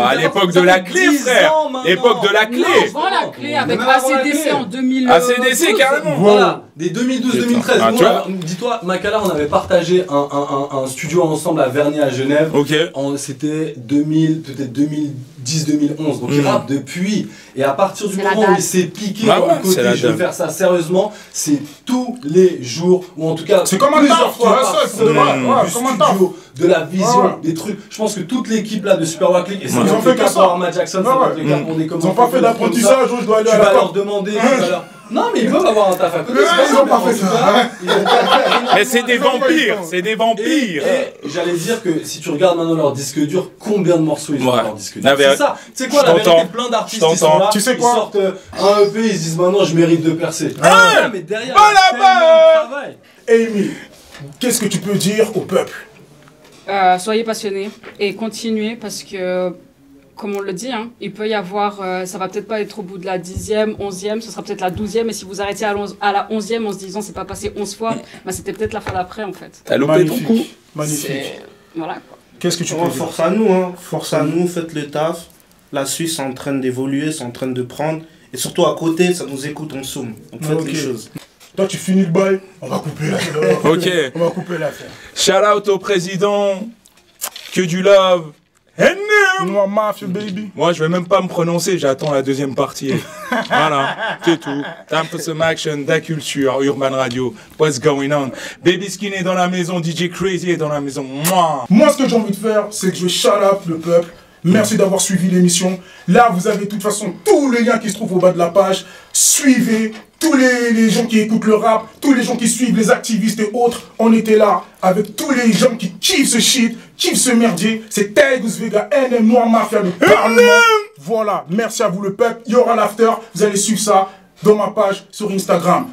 Speaker 5: 2013-2014.
Speaker 6: À l'époque de la clé frère, l'époque de la clé.
Speaker 3: Avant la clé avec ACDC en 2000.
Speaker 6: ACDC carrément.
Speaker 5: Voilà, des 2012-2013. Dis-toi, Makala on avait partagé un studio ensemble à Vernier à Genève.
Speaker 6: Ok.
Speaker 5: C'était 2000, peut-être 2010-2011, donc il rappe depuis, et à partir du moment où il s'est piqué dans le côté je veux faire ça sérieusement, c'est tous les jours, ou en tout cas
Speaker 1: c'est comme
Speaker 5: plusieurs fois par semaine, du
Speaker 1: studio,
Speaker 5: de la vision, des trucs. Je pense que toute l'équipe là de Super Wack League, et c'est
Speaker 1: ils ont fait que ça.
Speaker 5: Arma Jackson, c'est le cas pour des commentaires.
Speaker 1: Ils ont pas fait d'apprentissage où je dois aller à la
Speaker 5: tu vas leur demander tout à l'heure. Non mais ils peuvent avoir un taf à côté.
Speaker 1: Ils ont pas fait ça.
Speaker 6: Mais c'est des vampires, c'est des vampires.
Speaker 5: Et j'allais dire que si tu regardes maintenant leur disque dur, combien de morceaux ils ont dans leur disque dur? C'est ça. Tu sais quoi, la vérité, plein d'artistes qui sont là, ils sortent un EP, ils se disent maintenant je mérite de percer. Mais derrière, travail.
Speaker 1: Amy, qu'est-ce que tu peux dire au peuple?
Speaker 3: Soyez passionnés et continuez parce que comme on le dit, hein, il peut y avoir, ça va peut-être pas être au bout de la 10e, 11e, ce sera peut-être la 12e, et si vous arrêtez à la 11e en se disant c'est pas passé 11 fois, bah c'était peut-être la fois d'après en fait.
Speaker 6: T'as loupé ton coup.
Speaker 1: Magnifique.
Speaker 3: Voilà.
Speaker 1: Qu'est-ce que tu peux dire?
Speaker 4: Force à nous, hein. Force à nous, faites le taf. La Suisse est en train d'évoluer, c'est en train de prendre. Et surtout à côté, ça nous écoute, on somme. On fait les choses.
Speaker 1: Toi, tu finis le bail, on va couper l'affaire.
Speaker 6: Ok.
Speaker 1: On va couper l'affaire.
Speaker 6: Shout out au président. Que du love.
Speaker 1: Noir Mafia, baby.
Speaker 6: Moi, je vais même pas me prononcer, j'attends la deuxième partie. Voilà, c'est tout. Time for some action, da culture, Urban Radio. What's going on? Baby Skin est dans la maison, DJ Crazy est dans la maison.
Speaker 1: Moi, ce que j'ai envie de faire, c'est que je shout out le peuple. Merci d'avoir suivi l'émission. Là, vous avez de toute façon tous les liens qui se trouvent au bas de la page. Suivez tous les gens qui écoutent le rap, tous les gens qui suivent les activistes et autres. On était là avec tous les gens qui kiffent ce shit, kiffent ce merdier. C'est Tigus Vega, NM Noir Mafia, le Parlement. Voilà, merci à vous le peuple. Il y aura l'after. Vous allez suivre ça dans ma page sur Instagram.